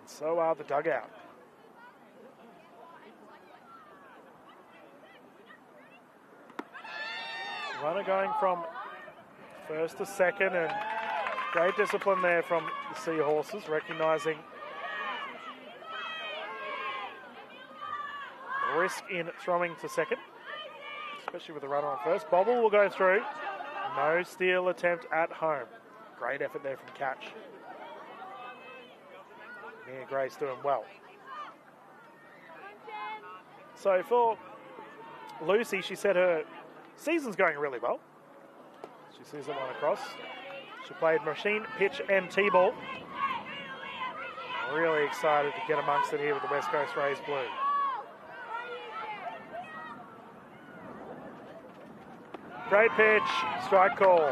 And so are the dugout. Runner going from first to second, and great discipline there from the Seahorses, recognising the risk in throwing to second, especially with the runner on first. Bobble will go through. No steal attempt at home. Great effort there from Catch. Mia Grace doing well. So for Lucy, she said her season's going really well. She sees the one across. She played machine, pitch, and T-ball. Really excited to get amongst it here with the West Coast Rays blue. Great pitch, strike call.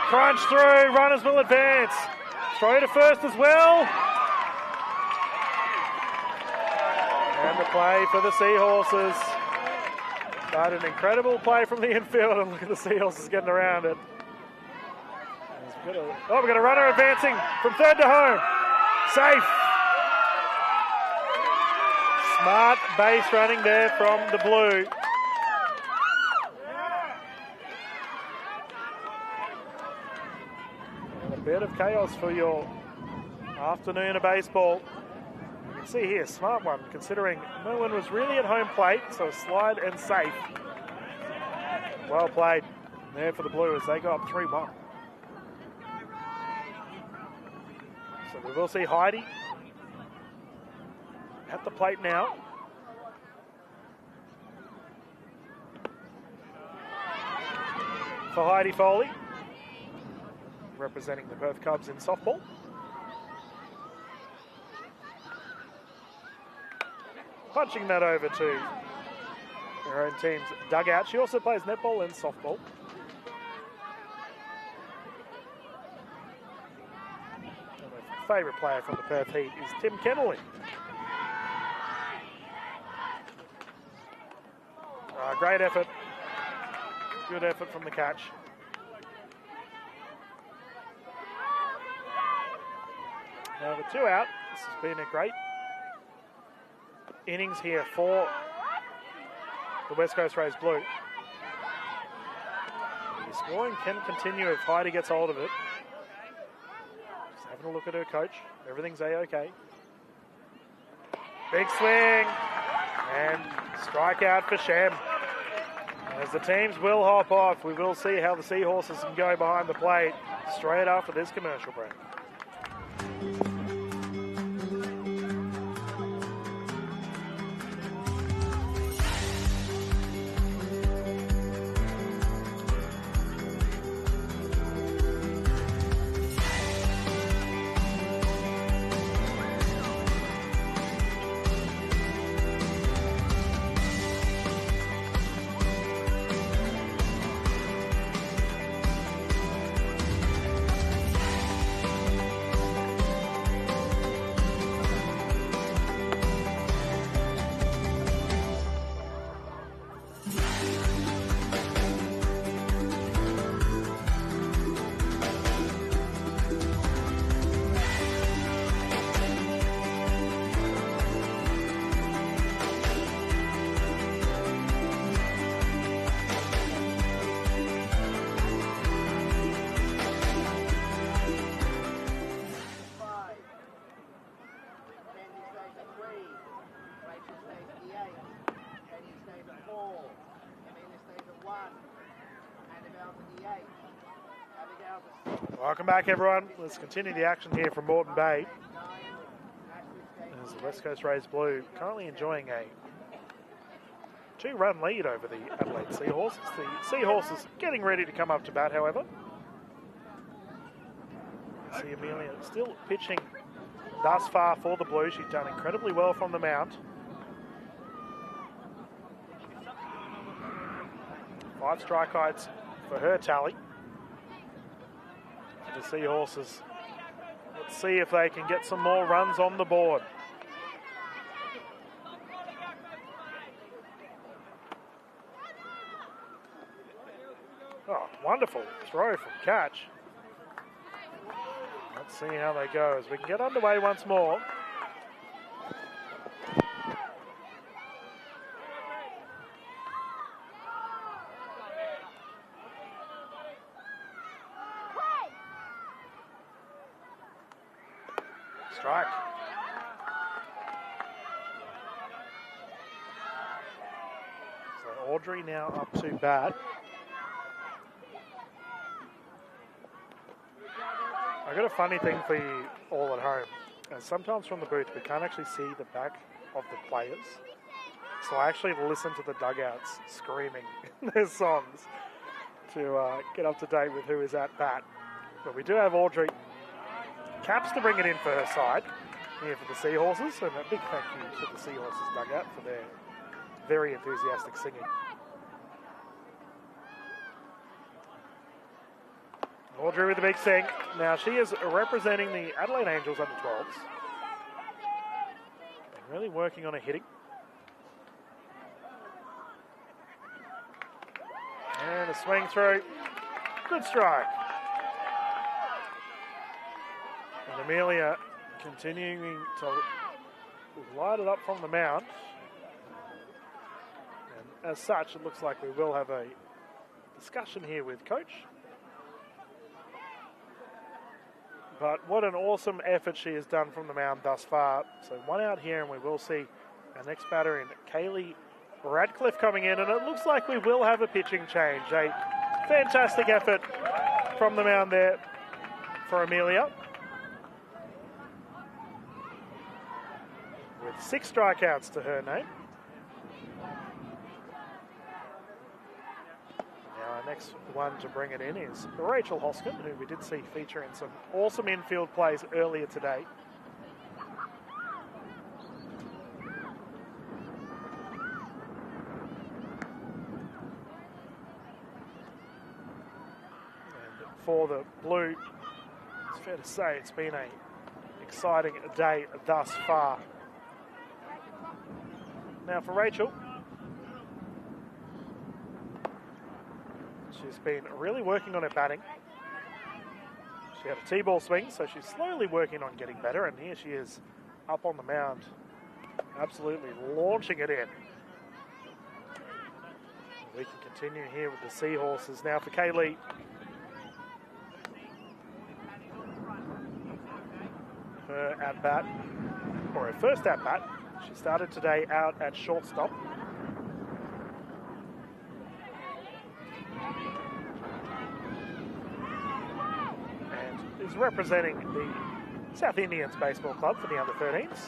Crunch through, runners will advance. Throw to first as well. And the play for the Seahorses. But an incredible play from the infield, and look at the Seahorses getting around it. We've got a runner advancing from third to home. Safe. Smart base running there from the blue. And a bit of chaos for your afternoon of baseball. You can see here, smart one, considering no one was really at home plate, so slide and safe. Well played there for the blue as they go up 3-1. So we will see Heidi at the plate now. For Heidi Foley, representing the Perth Cubs in softball. Punching that over to her own team's dugout. She also plays netball and softball. Favourite player from the Perth Heat is Tim Kennelly. Great effort. Good effort from the catch. Now with 2 out, this has been a great innings here for the West Coast Rays blue. The scoring can continue if Heidi gets hold of it. Just having a look at her coach. Everything's A-OK. Big swing. And strikeout for Shem. As the teams will hop off, we will see how the Seahorses can go behind the plate straight after this commercial break. Welcome back, everyone. Let's continue the action here from Moreton Bay. As the West Coast Rays blue currently enjoying a 2-run lead over the Adelaide Seahorses. The Seahorses getting ready to come up to bat, however. See Amelia still pitching thus far for the blue. She's done incredibly well from the mount. 5 strikeouts for her tally. The Seahorses, let's see if they can get some more runs on the board. Oh, wonderful throw from catch. Let's see how they go as we can get underway once more. Strike. So Audrey now up to bat. I got a funny thing for you all at home. Sometimes from the booth we can't actually see the back of the players. So I actually listen to the dugouts screaming their songs to get up to date with who is at bat. But we do have Audrey Caps to bring it in for her side here for the Seahorses. And a big thank you to the Seahorses dugout for their very enthusiastic singing. Audrey with the big sink. Now she is representing the Adelaide Angels under 12s. And really working on her hitting. And a swing through. Good strike. And Amelia continuing to light it up from the mound. And as such, it looks like we will have a discussion here with Coach. But what an awesome effort she has done from the mound thus far. So one out here, and we will see our next batter in Kaylee Radcliffe coming in, and it looks like we will have a pitching change. A fantastic effort from the mound there for Amelia. With 6 strikeouts to her name. Now our next one to bring it in is Rachel Hoskin, who we did see feature in some awesome infield plays earlier today. For the Blue, it's fair to say it's been an exciting day thus far. Now for Rachel, she's been really working on her batting. She had a T-ball swing, so she's slowly working on getting better, and here she is up on the mound, absolutely launching it in. We can continue here with the Seahorses. Now for Kaylee. Her at-bat, or her first at-bat. She started today out at shortstop. And is representing the South Indians Baseball Club for the under-13s.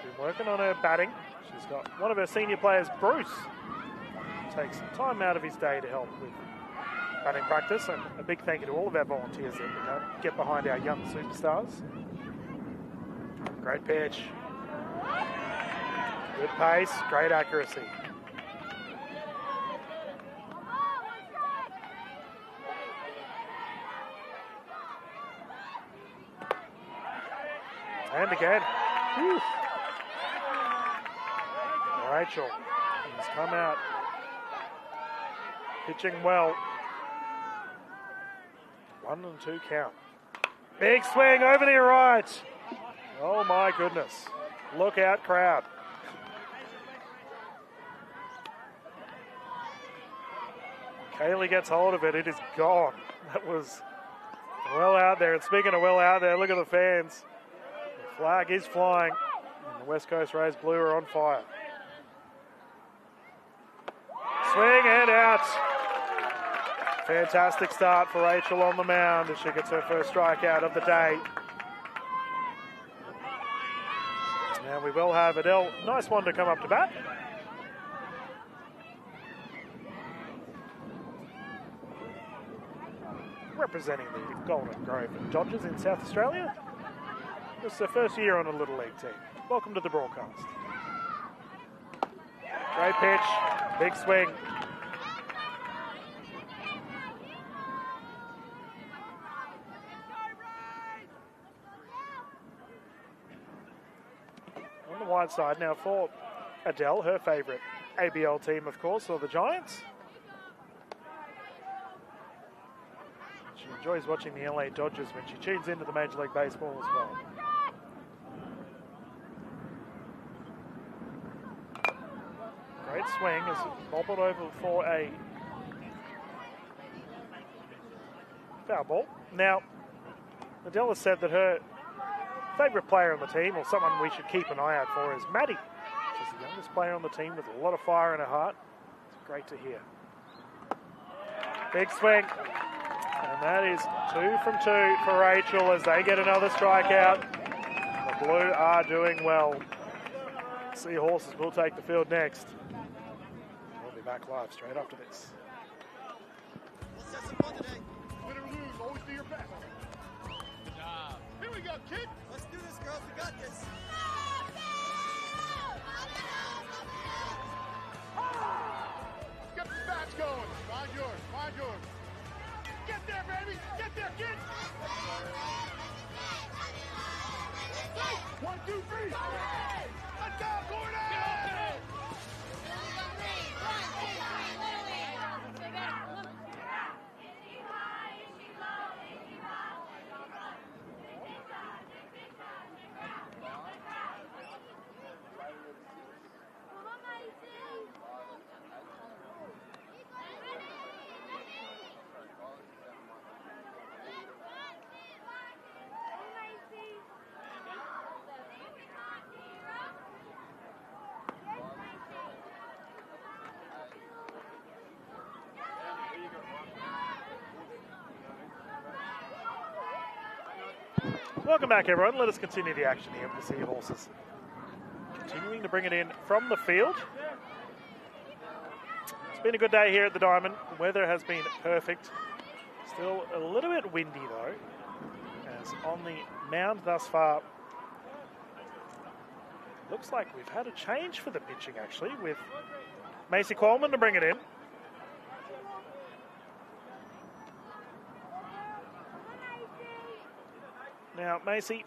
She's been working on her batting. She's got one of her senior players, Bruce, takes some time out of his day to help with batting practice, and a big thank you to all of our volunteers that get behind our young superstars. Great pitch. Good pace, great accuracy. And again. Whew. Rachel has come out pitching well. 1-2 count. Big swing over to your right. Oh my goodness. Look out, crowd. Kaylee gets hold of it. It is gone. That was well out there. And speaking of well out there, look at the fans. The flag is flying. And the West Coast Rays Blue are on fire. Swing and out. Fantastic start for Rachel on the mound as she gets her first strikeout of the day. Now we will have Adele, nice one to come up to bat. Representing the Golden Grove Dodgers in South Australia. This is her first year on a Little League team. Welcome to the broadcast. Great pitch, big swing. On the wide side now for Adele, her favourite ABL team, of course, are the Giants. She enjoys watching the LA Dodgers when she tunes into the Major League Baseball as well. Great swing as bobbled over for a foul ball. Now, Adele has said that her favourite player on the team, or someone we should keep an eye out for, is Maddie. She's the youngest player on the team with a lot of fire in her heart. It's great to hear. Big swing. And And that is 2 from 2 for Rachel as they get another strikeout. The Blue are doing well. Seahorses will take the field next. We'll be back live straight after this. Win or lose, always do your best. Good job. Here we go, kid. Let's do this, girls. We got this. Get the bats going. Find yours. Find yours. Get there, baby. Get there, kid. 1, 2, 3. Let's go, Gordon. Welcome back, everyone. Let us continue the action here with the Seahorses. Continuing to bring it in from the field. It's been a good day here at the Diamond. The weather has been perfect. Still a little bit windy, though, as on the mound thus far, looks like we've had a change for the pitching, actually, with Macy Coleman to bring it in. Now, Macy,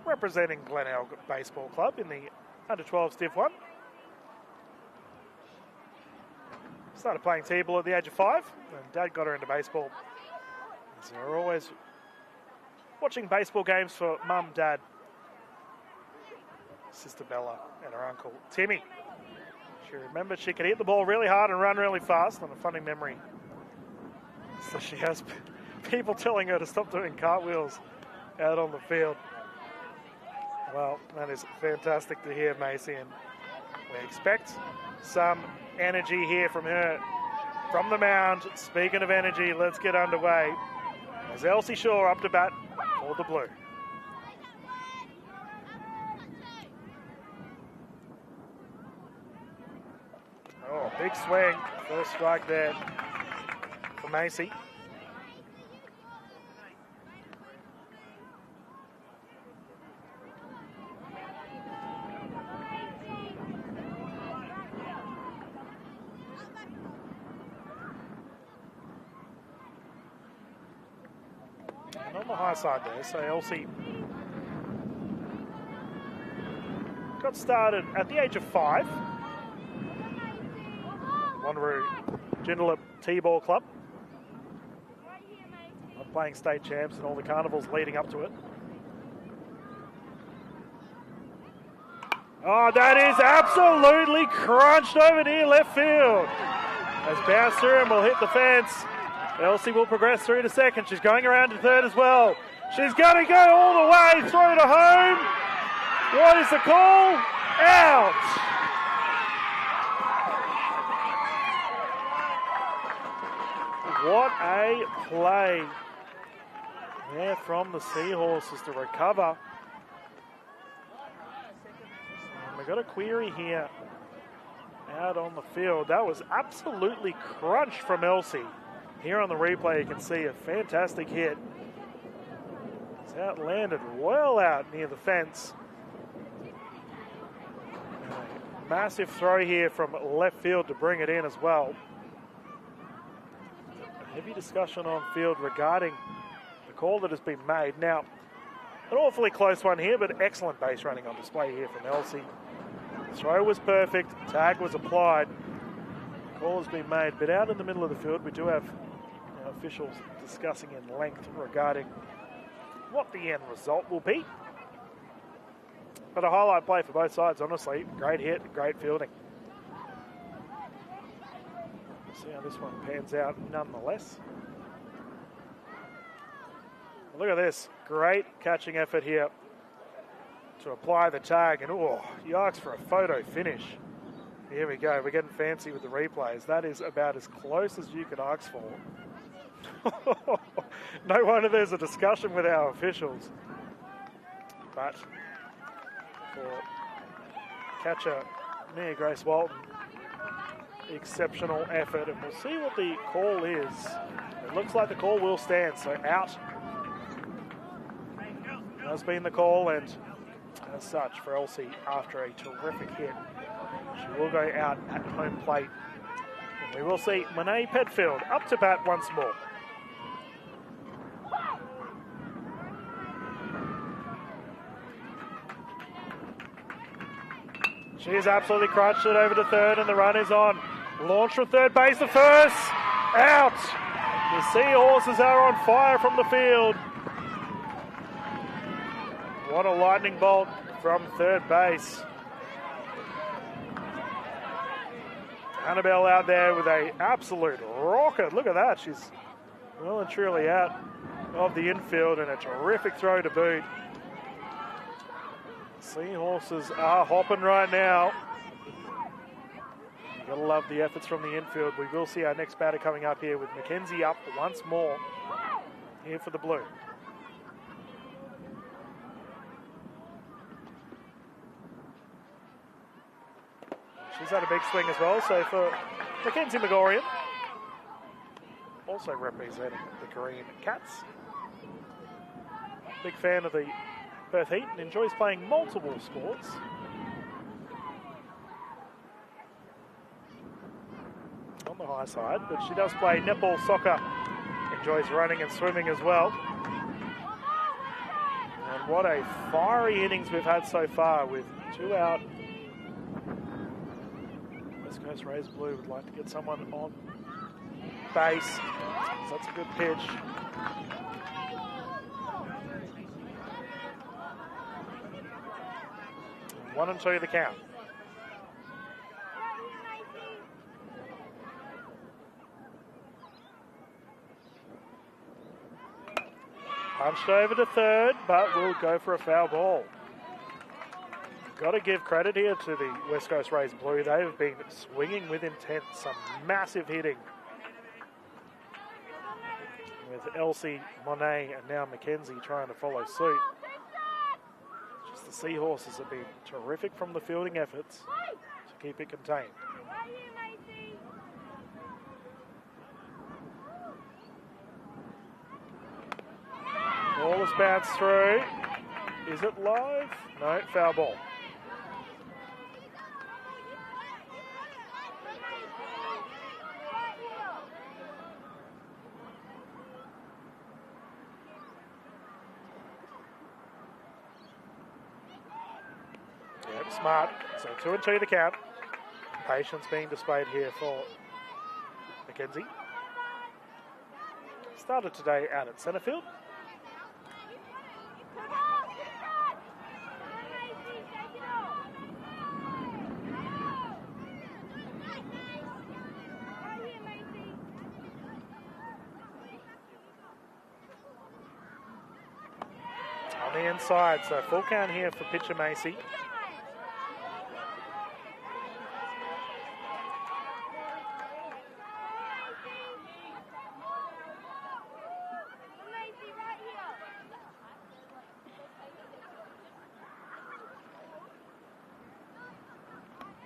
representing Glenelg Baseball Club in the under-12s Div 1. Started playing T-ball at the age of 5, and Dad got her into baseball. So we're always watching baseball games for Mum, Dad, Sister Bella, and her Uncle Timmy. She remembers she could hit the ball really hard and run really fast, and a funny memory. So she has people telling her to stop doing cartwheels out on the field. Well, that is fantastic to hear, Macy, and we expect some energy here from her from the mound. Speaking of energy, let's get underway as Elsie Shaw up to bat for the Blue. Oh, big swing. First strike there for Macy. And on the high side there, so Elsie got started at the age of 5. Wanneroo Joondalup T-ball club. Playing state champs and all the carnivals leading up to it. Oh, that is absolutely crunched over near left field. Has bounced through and will hit the fence. Elsie will progress through to second. She's going around to third as well. She's going to go all the way through to home. What is the call? Out. What a play there from the Seahorses to recover. And we've got a query here out on the field. That was absolutely crunched from Elsie. Here on the replay, you can see a fantastic hit. It's out, landed well out near the fence. A massive throw here from left field to bring it in as well. Heavy discussion on field regarding the call that has been made. Now, an awfully close one here, but excellent base running on display here from Elsie. The throw was perfect, tag was applied, the call has been made, but out in the middle of the field we do have officials discussing in length regarding what the end result will be. But a highlight play for both sides, honestly. Great hit, great fielding. See how this one pans out nonetheless. Look at this. Great catching effort here to apply the tag. And oh, yikes for a photo finish. Here we go. We're getting fancy with the replays. That is about as close as you could ask for No wonder there's a discussion with our officials. But for catcher Mia Grace Walton, exceptional effort, and we'll see what the call is. It looks like the call will stand, so out has been the call, and as such for Elsie, after a terrific hit, she will go out at home plate. And we will see Monet Petfield up to bat once more. She's absolutely crunched it over to third, and the run is on. Launch from third base to first. Out. The Seahorses are on fire from the field. What a lightning bolt from third base. Annabelle out there with an absolute rocket. Look at that. She's well and truly out of the infield, and a terrific throw to boot. Seahorses are hopping right now. You've got to love the efforts from the infield. We will see our next batter coming up here with Mackenzie up once more here for the Blue. She's had a big swing as well, so for Mackenzie Megorian, also representing the Green Cats. Big fan of the Perth Heat and enjoys playing multiple sports. On the high side, but she does play netball, soccer, enjoys running and swimming as well. And what a fiery innings we've had so far with 2 out. West Coast Rays Blue would like to get someone on base. So that's a good pitch. 1-2 the count. Punched over to third, but will go for a foul ball. Got to give credit here to the West Coast Rays Blue. They have been swinging with intent, some massive hitting. With Elsie, Monet, and now Mackenzie trying to follow suit. Just the Seahorses have been terrific from the fielding efforts to keep it contained. Ball is bounced through. Is it live? No, foul ball. Yep, smart. So 2-2 the count. Patience being displayed here for Mackenzie. Started today out at centre field. On the inside, so full count here for pitcher Macy.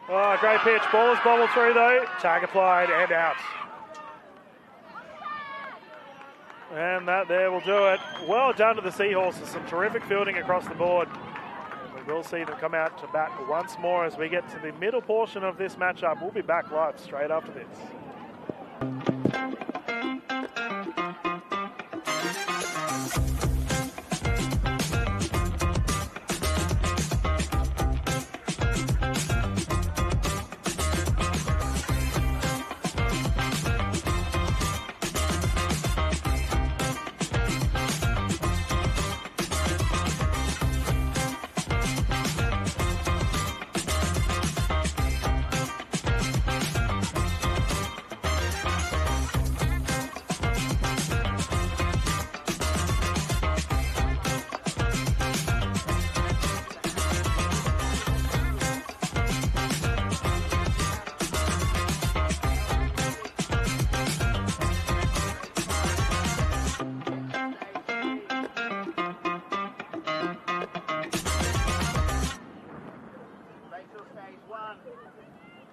Oh, great pitch. Ball is bobbled through though. Tag applied and out. And that there will do it. Well done to the Seahorses. Some terrific fielding across the board. And we will see them come out to bat once more as we get to the middle portion of this matchup. We'll be back live straight after this.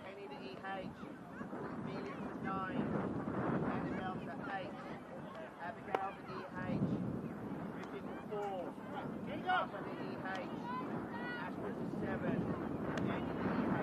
Penny to EH. Amelia to 9. Annabelle to 8. Abigail to EH. Richard to 4. Papa to EH. Ashford to 7. Andy to EH.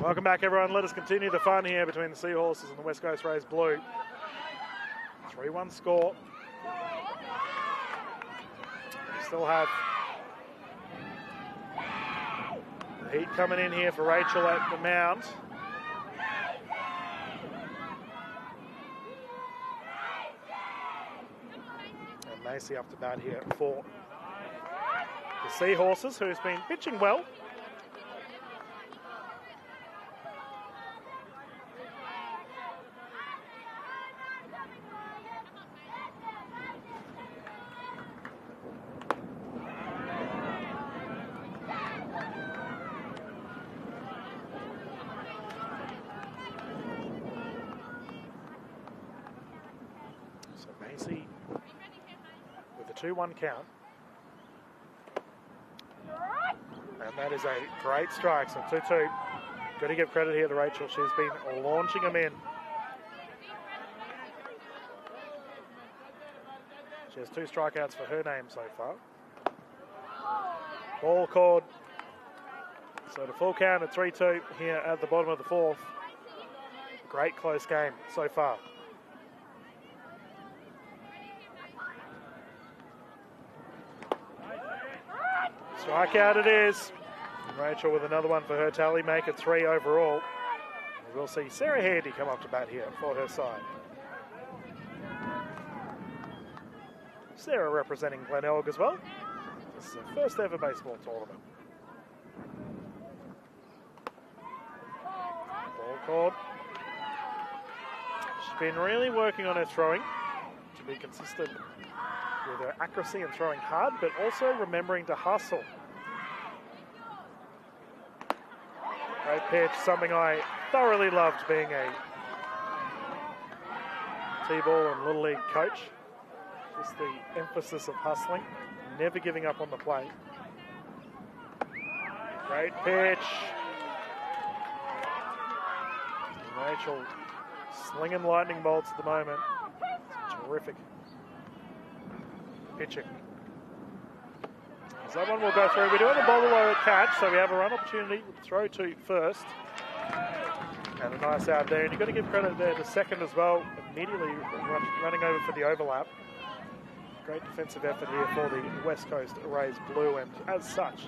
Welcome back, everyone. Let us continue the fun here between the Seahorses and the West Coast Rays Blue. 3-1 score. We still have the heat coming in here for Rachel at the mound. And Macy up to bat here for the Seahorses, who's been pitching well. So Macy with a 2-1 count. And that is a great strike, so 2-2. Got to give credit here to Rachel. She's been launching them in. She has 2 strikeouts for her name so far. Ball called. So the full count at 3-2 here at the bottom of the 4th. Great close game so far. Strikeout it is. Rachel with another one for her tally, make it 3 overall. We'll see Sarah Handy come up to bat here for her side. Sarah representing Glenelg as well. This is her first ever baseball tournament. Ball called. She's been really working on her throwing to be consistent with her accuracy and throwing hard, but also remembering to hustle. Great pitch, something I thoroughly loved being a T-ball and Little League coach. Just the emphasis of hustling, never giving up on the plate. Great pitch. Rachel slinging lightning bolts at the moment. Terrific pitching. So that one will go through. We do have a bowler catch, so we have a run opportunity with throw to first. And a nice out there. And you've got to give credit there to second as well, immediately running over for the overlap. Great defensive effort here for the West Coast Rays Blue, and as such,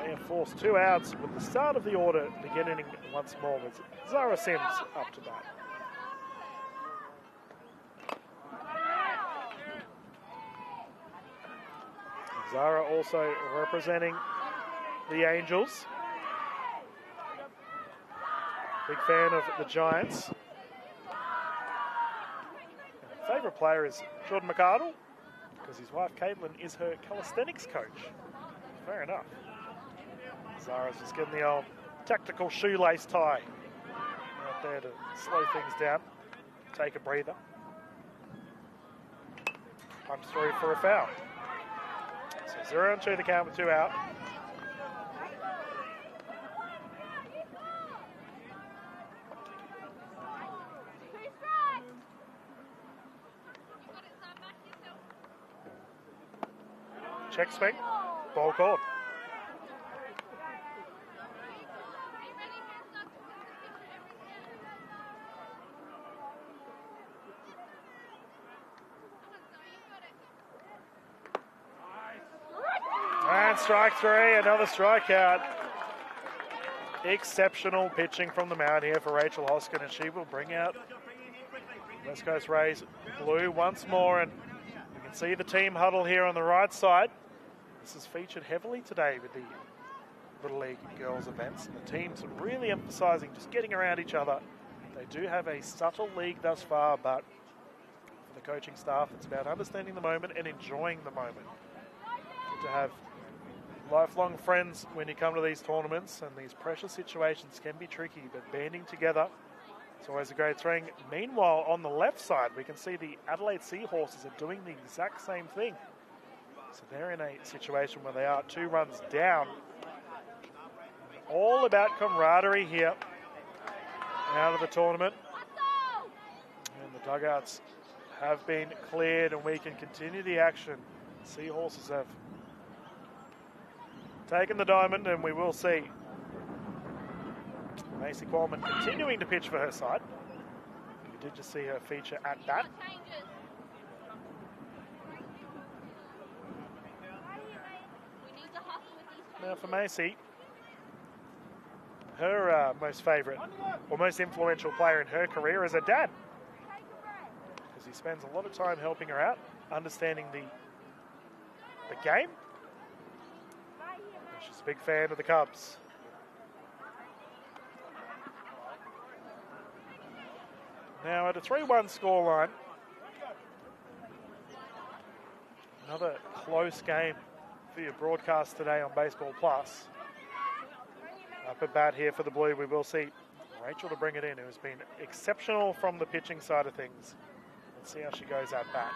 they have forced 2 outs with the start of the order beginning once more with Zara Sims up to bat. Zara also representing the Angels. Big fan of the Giants. Favourite player is Jordan McArdle, because his wife Caitlin is her calisthenics coach. Fair enough. Zara's just getting the old tactical shoelace tie out there to slow things down, take a breather. Punch through for a foul. So 0-2 the count with 2 out. Check swing, ball called. And strike 3, another strikeout. Exceptional pitching from the mound here for Rachel Hoskin, and she will bring out West Coast Rays blue once more. And you can see the team huddle here on the right side. This is featured heavily today with the Little League girls events. And the teams are really emphasising just getting around each other. They do have a subtle league thus far, but for the coaching staff, it's about understanding the moment and enjoying the moment. Good to have lifelong friends when you come to these tournaments, and these pressure situations can be tricky, but banding together is always a great thing. Meanwhile, on the left side, we can see the Adelaide Seahorses are doing the exact same thing. So they're in a situation where they are 2 runs down. All about camaraderie here out of the tournament. And the dugouts have been cleared, and we can continue the action. Seahorses have taken the diamond, and we will see Macy Qualman continuing to pitch for her side. We did just see her feature at bat. Now for Macy, her most favourite or most influential player in her career is her dad, because he spends a lot of time helping her out, understanding the game. She's a big fan of the Cubs. Now at a 3-1 scoreline, another close game for your broadcast today on Baseball Plus. Up at bat here for the Blue, we will see Rachel to bring it in, who has been exceptional from the pitching side of things. Let's see how she goes at bat.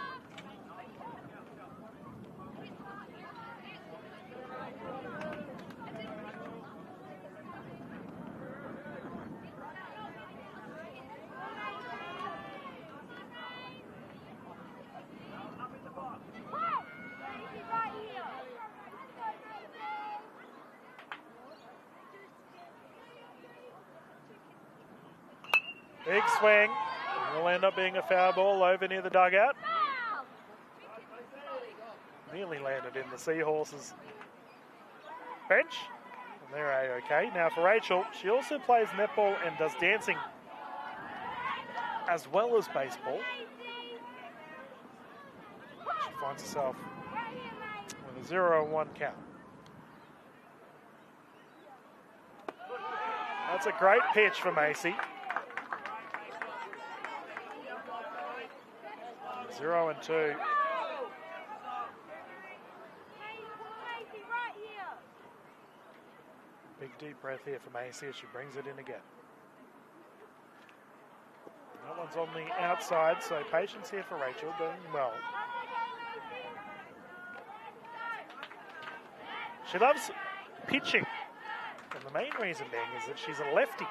Big swing. Will end up being a foul ball over near the dugout. Nearly landed in the Seahorses bench. And they're A-OK. Now for Rachel, she also plays netball and does dancing as well as baseball. She finds herself with a 0-1 count. That's a great pitch for Macy. 0-2. Big deep breath here for Macy as she brings it in again. That one's on the outside, so patience here for Rachel, doing well. She loves pitching, and the main reason being is that she's a lefty.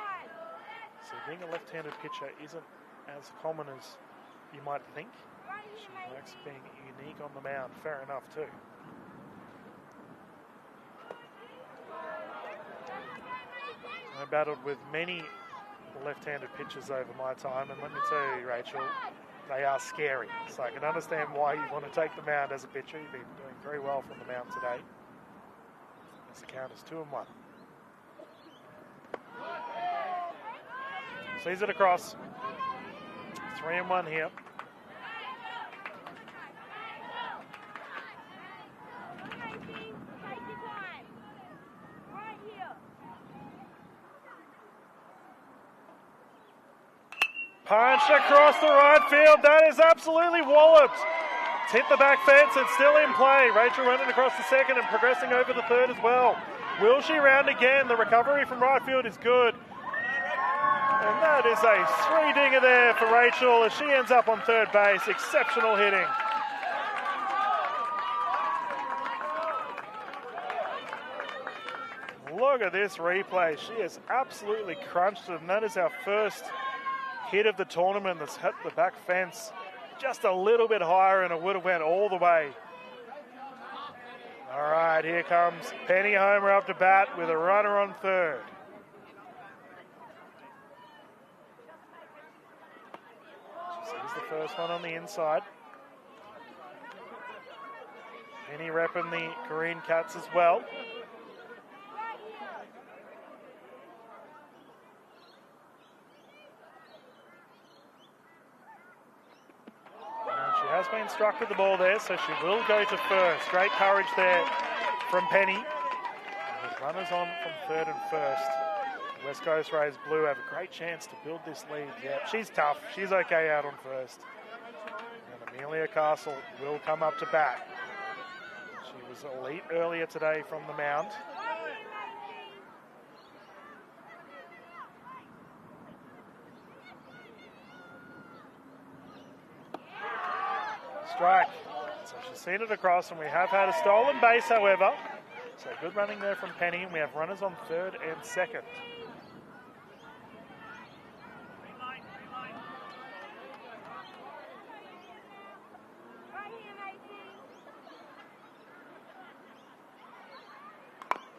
So being a left-handed pitcher isn't as common as you might think. She likes being unique on the mound. Fair enough, too. I battled with many left-handed pitchers over my time, and let me tell you, Rachel, they are scary. So I can understand why you want to take the mound as a pitcher. You've been doing very well from the mound today. As the count is 2-1. Sees it across. 3-1 here. Punched across the right field. That is absolutely walloped. It's hit the back fence. It's still in play. Rachel running across the second and progressing over the third as well. Will she round again? The recovery from right field is good. And that is a 3-dinger there for Rachel as she ends up on third base. Exceptional hitting. Look at this replay. She has absolutely crunched it, and that is our first hit of the tournament that's hit the back fence just a little bit higher, and it would have went all the way. All right, here comes Penny Homer up to bat with a runner on third. She sees the first one on the inside. Penny repping the Green Cats as well. been struck with the ball there, so she will go to first. Great courage there from Penny. With runners on from third and first. West Coast Rays Blue have a great chance to build this lead. Yeah, she's tough. She's okay out on first. And Amelia Castle will come up to bat. She was elite earlier today from the mound. Strike. So she's seen it across, and we have had a stolen base, however. So good running there from Penny, and we have runners on third and second.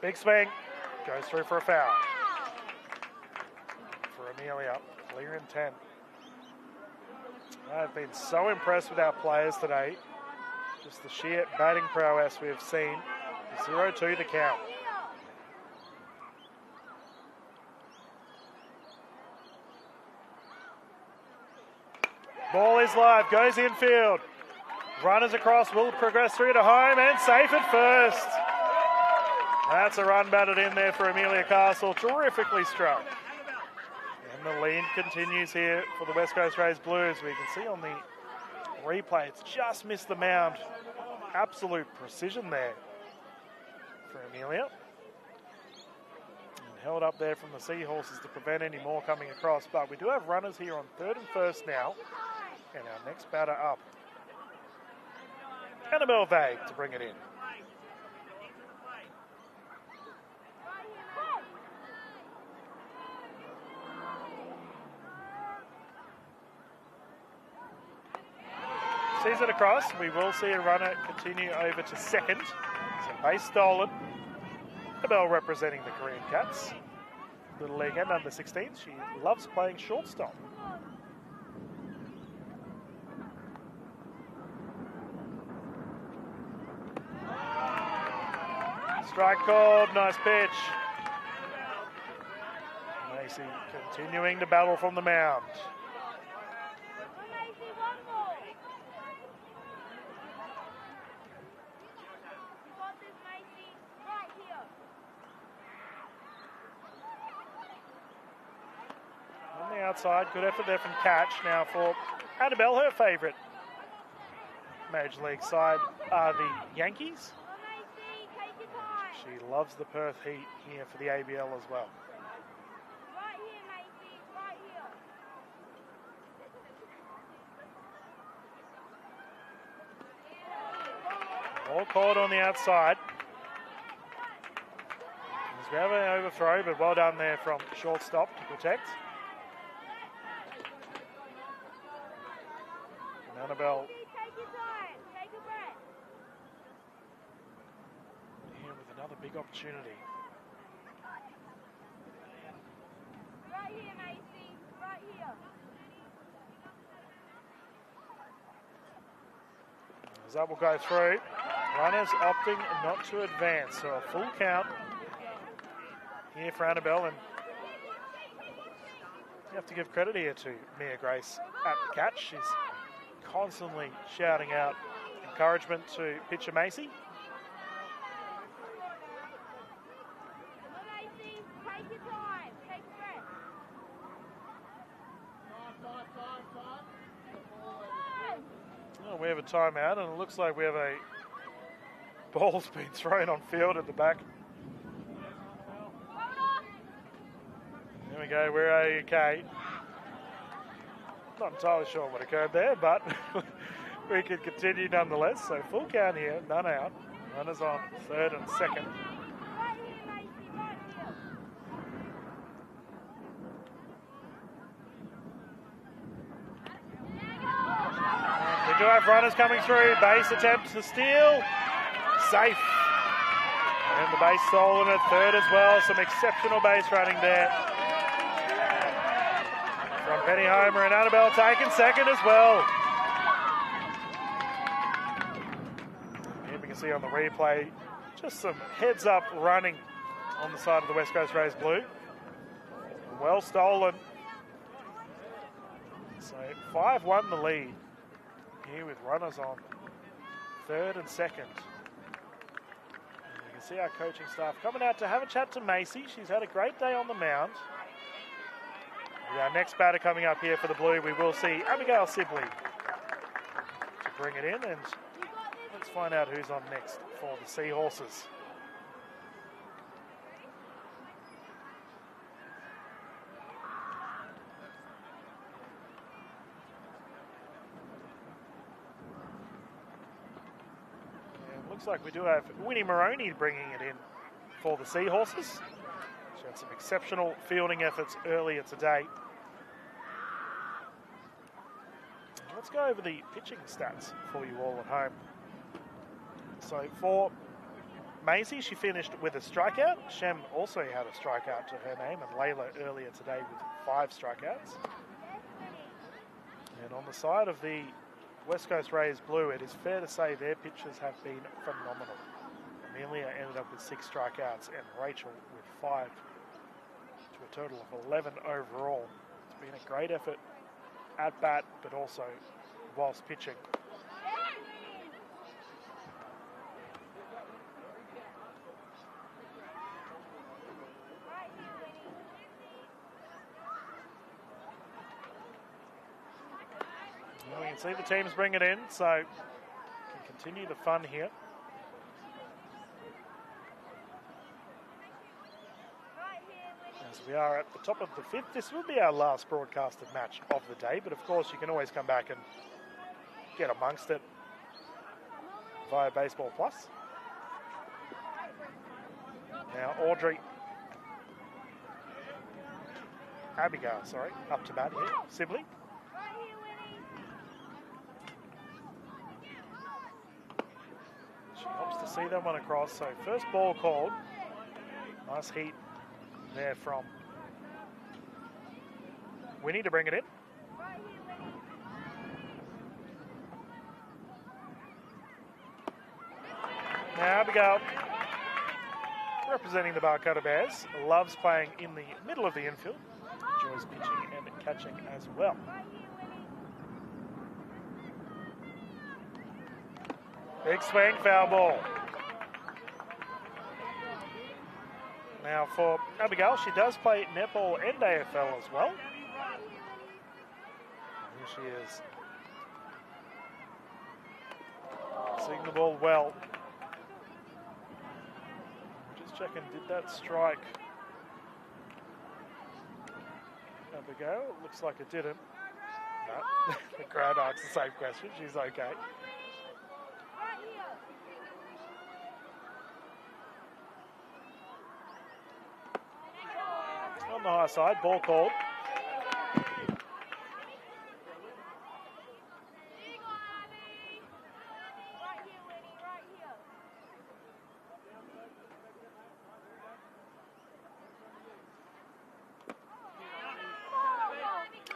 Big swing. Goes through for a foul. For Amelia. Clear in 10. I've been so impressed with our players today. Just the sheer batting prowess we have seen. 0-2 the count. Ball is live, goes infield. Runners across, will progress through to home and safe at first. That's a run batted in there for Amelia Castle. Terrifically struck. And the lead continues here for the West Coast Rays Blues. We can see on the replay, it's just missed the mound. Absolute precision there for Amelia. And held up there from the Seahorses to prevent any more coming across. But we do have runners here on third and first now. And our next batter up, Annabelle Vague to bring it in. Sees it across. We will see a runner continue over to second. So base stolen. Annabelle representing the Korean Cats. Little League and under 16. She loves playing shortstop. Strike called. Nice pitch. Macy continuing to battle from the mound. Outside, good effort there from Catch. Now for Annabelle, her favourite Major League side are the Yankees. She loves the Perth Heat here for the ABL as well. All caught on the outside. There's we have an overthrow, but well done there from shortstop to protect. Annabelle here with another big opportunity. Right here, Macy. Right here. As that will go through. Runners opting not to advance. So a full count here for Annabelle. And you have to give credit here to Mia Grace at the catch. She's constantly shouting out encouragement to pitcher Macy. Take your time. Take a breath. Oh, we have a timeout, and it looks like we have a ball's been thrown on field at the back. There we go, we're okay. Not entirely sure what occurred there, but we can continue nonetheless. So full count here, none out. Runners on third and second. Right here, Macy. Right here. We do have runners coming through. Base attempt to steal. Safe. And the base stolen at third as well. Some exceptional base running there from Penny Homer, and Annabelle taking second as well. Here we can see on the replay just some heads up running on the side of the West Coast Rays Blue. Well stolen. So 5-1 the lead. here with runners on third and second. And you can see our coaching staff coming out to have a chat to Macy. She's had a great day on the mound. With our next batter coming up here for the Blue, we will see Abigail Sibley to bring it in, and let's find out who's on next for the Seahorses. Looks like we do have Winnie Moroney bringing it in for the Seahorses. She had some exceptional fielding efforts earlier today. Let's go over the pitching stats for you all at home. So for Maisie, she finished with a strikeout. Shem also had a strikeout to her name, and Layla earlier today with 5 strikeouts. And on the side of the West Coast Rays Blue, it is fair to say their pitchers have been phenomenal. Amelia ended up with 6 strikeouts and Rachel with 5, to a total of 11 overall. It's been a great effort at bat, but also whilst pitching. Well, you can see the teams bring it in, so we can continue the fun here. As we are at the top of the 5th, this will be our last broadcasted match of the day, but of course you can always come back and get amongst it via Baseball Plus. Now Abigail, up to bat here, Sibley. She hopes to see that one across, so first ball called. Nice heat there from Winnie to bring it in. Now Abigail, representing the Barcutta Bears, loves playing in the middle of the infield, enjoys pitching and catching as well. Big swing, foul ball. Now for Abigail, she does play netball and AFL as well. Here she is. Seeing the ball well. Just checking, did that strike Abigail? It looks like it didn't. No, the crowd asks the same question. She's okay. On the high side, ball called.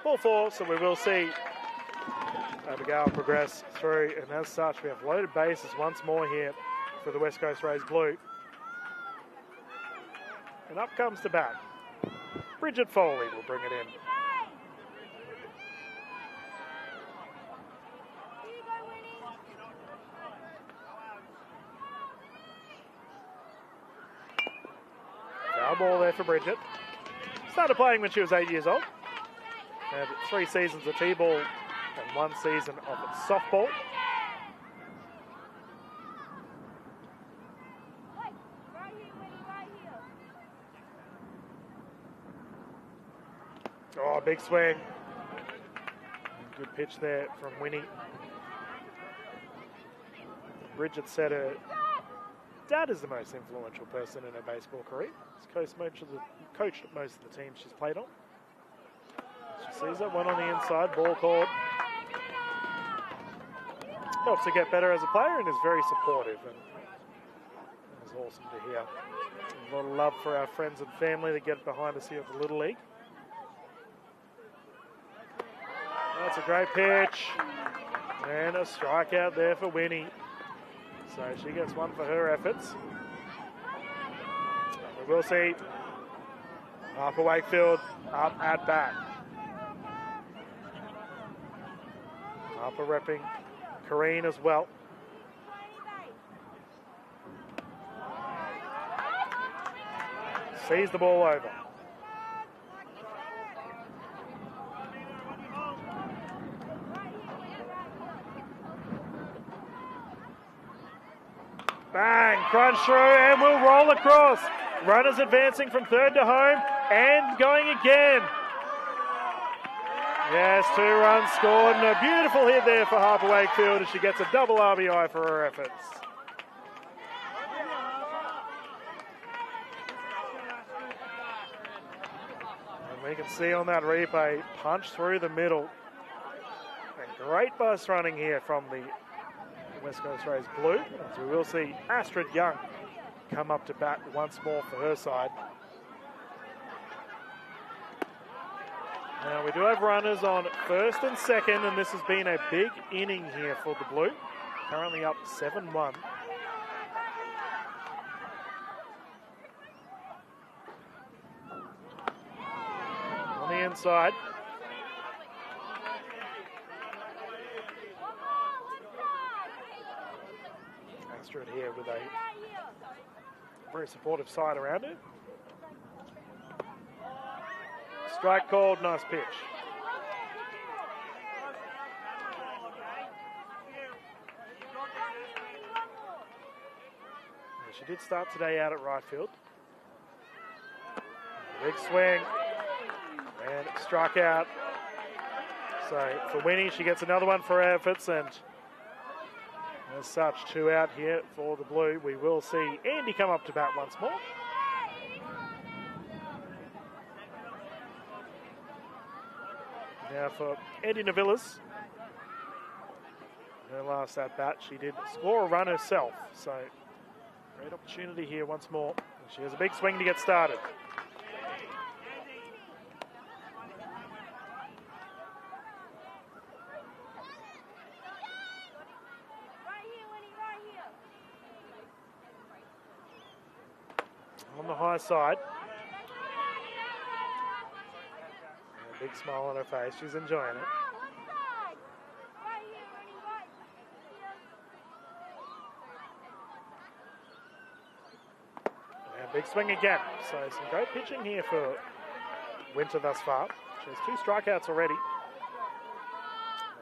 Ball 4, so we will see Abigail progress through, and as such we have loaded bases once more here for the West Coast Rays Blue. And up comes the bat. Bridget Foley will bring it in. Foul ball there for Bridget. Started playing when she was 8 years old. Had 3 seasons of T-ball and 1 season of softball. Oh, big swing. Good pitch there from Winnie. Bridget said her dad is the most influential person in her baseball career. He's coached most of the teams she's played on. She sees that one on the inside, ball called. Helps her get better as a player and is very supportive. And it was awesome to hear. A lot of love for our friends and family that get behind us here at the Little League. That's a great pitch. And a strikeout there for Winnie. So she gets 1 for her efforts. We will see Harper Wakefield up at bat. Harper repping Kareen as well. Sees the ball over. Bang, crunch through, and we'll roll across. Runners advancing from third to home and going again. Yes, 2 runs scored, and a beautiful hit there for Harper Wakefield as she gets a double RBI for her efforts. And we can see on that replay, punch through the middle. And great bus running here from the West Coast Rays Blue. As we will see Astrid Young come up to bat once more for her side. Now we do have runners on first and second, and this has been a big inning here for the Blue. Currently up 7-1. On the inside. Astrid here with a very supportive side around it. Strike called, nice pitch. Yeah, she did start today out at right field. Big swing and struck out. So for Winnie, she gets another one for her efforts, and as such, 2 out here for the Blue. We will see Andy come up to bat once more. Now for Andy Navillas, her last at bat, she did score a run herself. So great opportunity here once more. She has a big swing to get started. On the high side. And a big smile on her face. She's enjoying it. And big swing again. So some great pitching here for Winter thus far. She has 2 strikeouts already.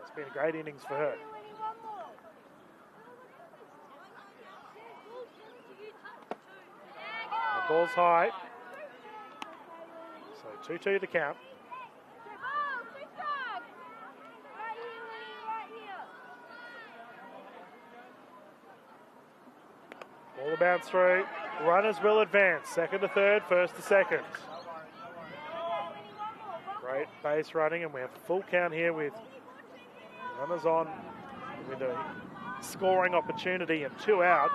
It's been a great innings for her. Ball's high. So 2-2 the count. Ball to bounce through. Runners will advance. Second to third, first to second. Great base running, and we have a full count here with runners on with a scoring opportunity and 2 out.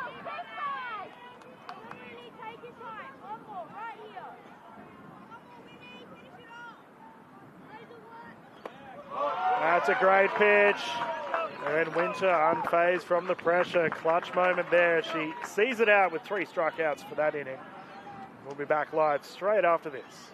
That's a great pitch. And Winter unfazed from the pressure. Clutch moment there. She sees it out with 3 strikeouts for that inning. We'll be back live straight after this.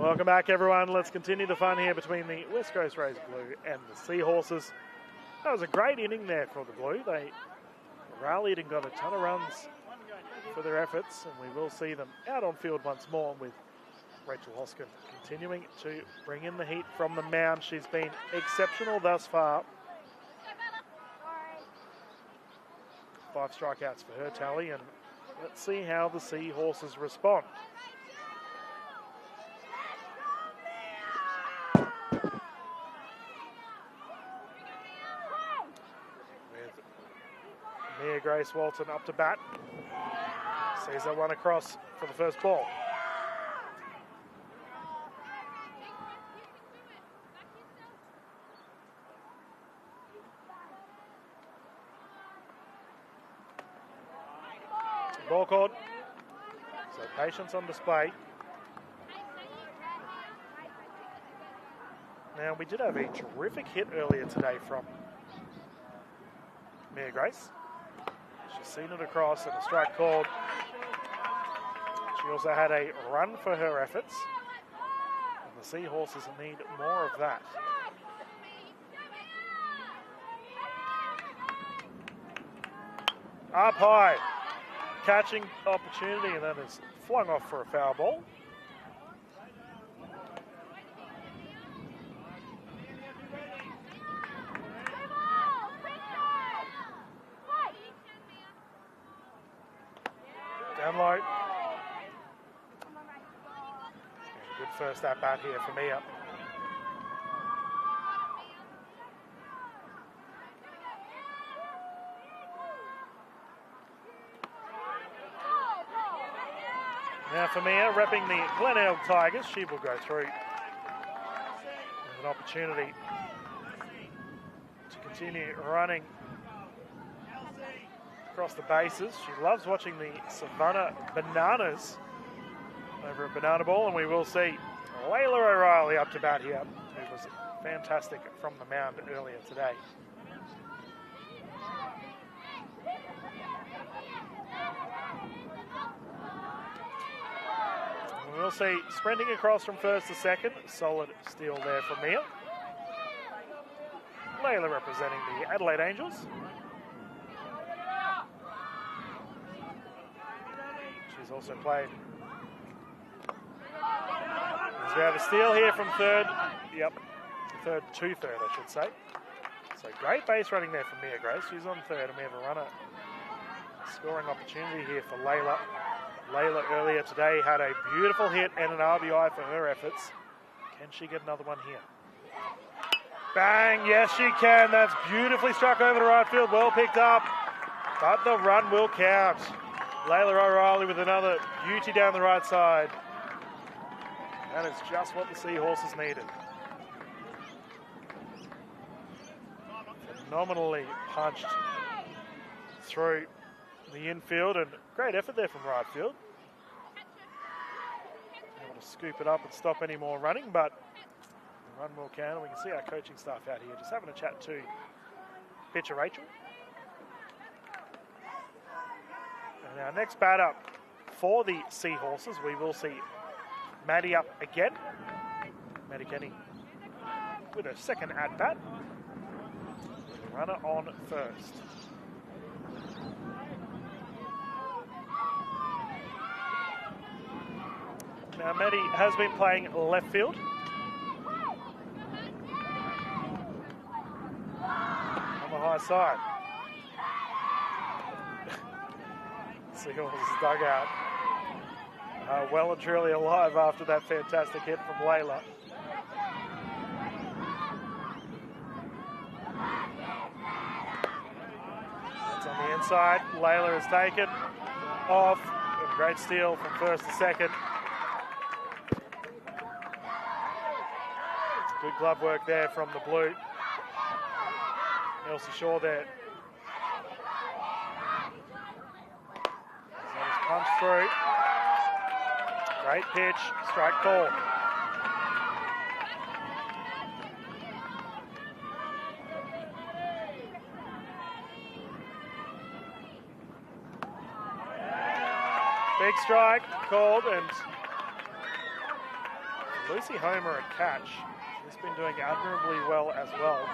Welcome back, everyone. Let's continue the fun here between the West Coast Rays Blue and the Seahorses. That was a great inning there for the Blue. They rallied and got a ton of runs for their efforts, and we will see them out on field once more with Rachel Hoskin continuing to bring in the heat from the mound. She's been exceptional thus far. 5 strikeouts for her tally, and let's see how the Seahorses respond. Mia Grace Walton up to bat. Sees that one across for the first ball. Ball called. So patience on display. Now, we did have a terrific hit earlier today from Mia Grace. She's seen it across and a strike called. She also had a run for her efforts. And the Seahorses need more of that. Up high. Catching opportunity, and that is flung off for a foul ball. Down low. And good first at bat here for Mia. Now for Mia, repping the Glenelg Tigers, she will go through. There's an opportunity to continue running across the bases. She loves watching the Savannah Bananas over at Banana Ball, and we will see Layla O'Reilly up to bat here, who was fantastic from the mound earlier today. We'll see sprinting across from first to second. Solid steal there from Mia. Layla representing the Adelaide Angels. She's also played. As we have a steal here from third. Yep, third to third, I should say. So great base running there from Mia Grace. She's on third, and we have a runner scoring opportunity here for Layla. Layla earlier today had a beautiful hit and an RBI for her efforts. Can she get another one here? Bang! Yes, she can. That's beautifully struck over to right field. Well picked up. But the run will count. Layla O'Reilly with another beauty down the right side. That is just what the Seahorses needed. Phenomenally punched through the infield, and great effort there from right field. Able to scoop it up and stop any more running, but the run will count. And we can see our coaching staff out here just having a chat to pitcher Rachel. And our next bat up for the Seahorses, we will see Maddie up again. Maddie Kenny with a second at bat. Runner on first. Now, Maddie has been playing left field. On the high side. Seahorses dugout. Well and truly alive after that fantastic hit from Layla. That's on the inside. Layla is taken off. A great steal from first to second. Good glove work there from the Blue. Elsie Shaw there. So just punched through. Great pitch, strike call. Big strike called, and Lucy Homer at catch. She's been doing admirably well as well.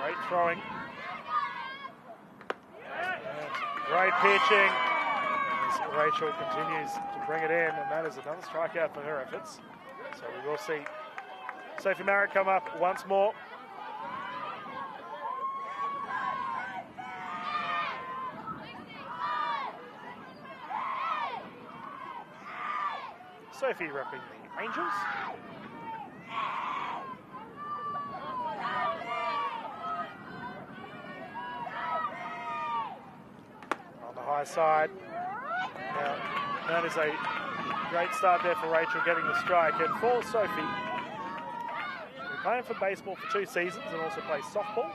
Great throwing. And great pitching. As Rachel continues to bring it in, and that is another strikeout for her efforts. So we will see Sophie Marriott come up once more. Sophie repping the Angels. On the high side. Now, that is a great start there for Rachel getting the strike. And for Sophie, we're playing for baseball for 2 seasons and also plays softball.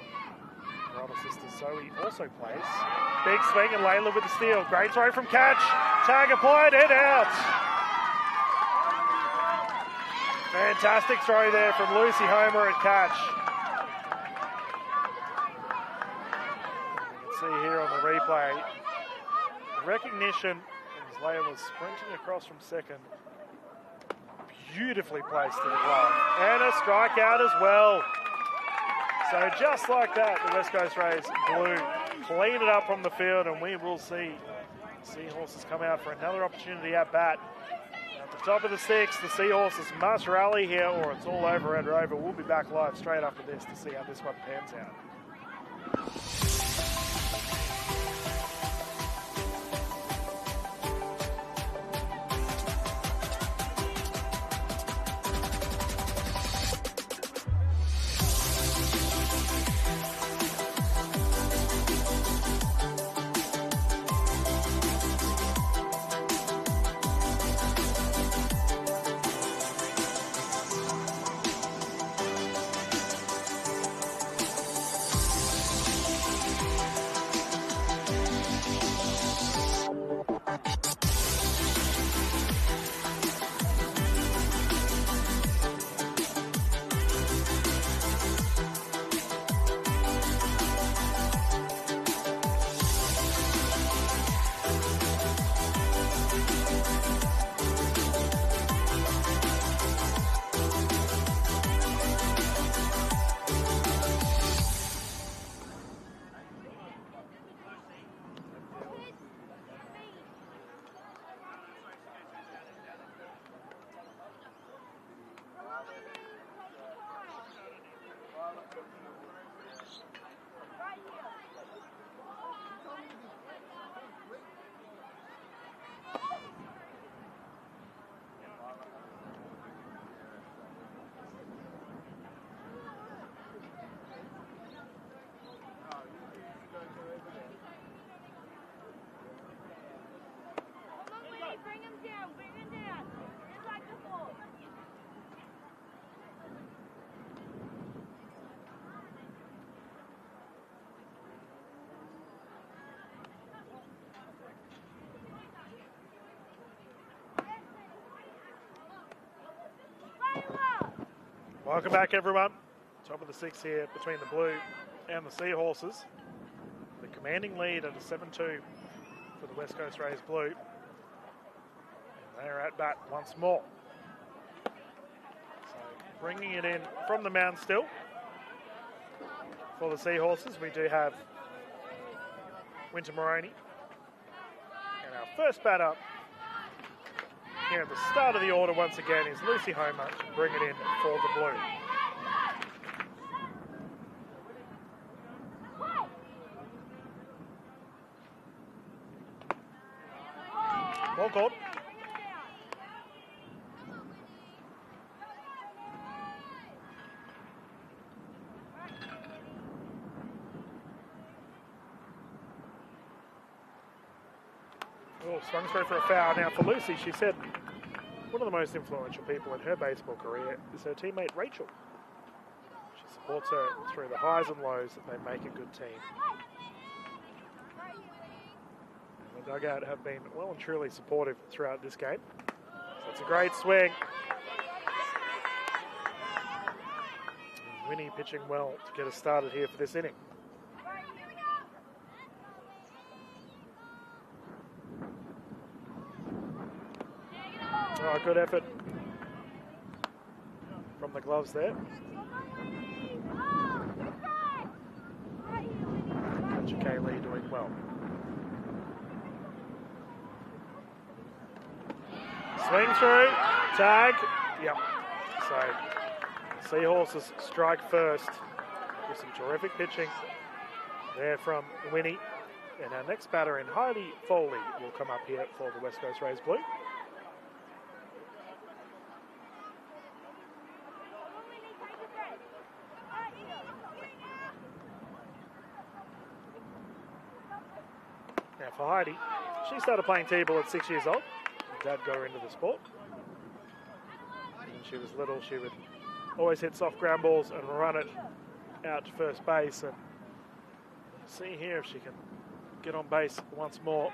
Her older sister Zoe also plays. Big swing and Layla with the steal. Great throw from catch. Tag applied and out. Fantastic throw there from Lucy Homer at catch. You can see here on the replay, recognition as Layla was sprinting across from second. Beautifully placed to the glove. And a strikeout as well. So just like that, the West Coast Rays Blue clean it up from the field, and we will see Seahorses come out for another opportunity at bat. At the top of the 6th, the Seahorses must rally here or it's all over and over. We'll be back live straight after this to see how this one pans out. Welcome back, everyone. Top of the 6th here between the Blue and the Seahorses. The commanding lead at a 7-2 for the West Coast Rays Blue. And they are at bat once more. So bringing it in from the mound still. For the Seahorses, we do have Winter Moroney. And our first bat up here at the start of the order once again is Lucy Homer to bring it in for the Blue. Ball called. Oh, swung through for a foul. Now for Lucy, she said one of the most influential people in her baseball career is her teammate Rachel. She supports her through the highs and lows that they make a good team. And the dugout have been well and truly supportive throughout this game. So it's a great swing. And Winnie pitching well to get us started here for this inning. Oh, Oh, good effort from the gloves there. Coach Kaylee doing well. Swing through, tag, yep. So Seahorses strike first with some terrific pitching there from Winnie. And our next batter in Heidi Foley will come up here for the West Coast Rays Blue. Now for Heidi, she started playing T-ball at 6 years old. Dad got her into the sport. When she was little, she would always hit soft ground balls and run it out to first base. And see here if she can get on base once more.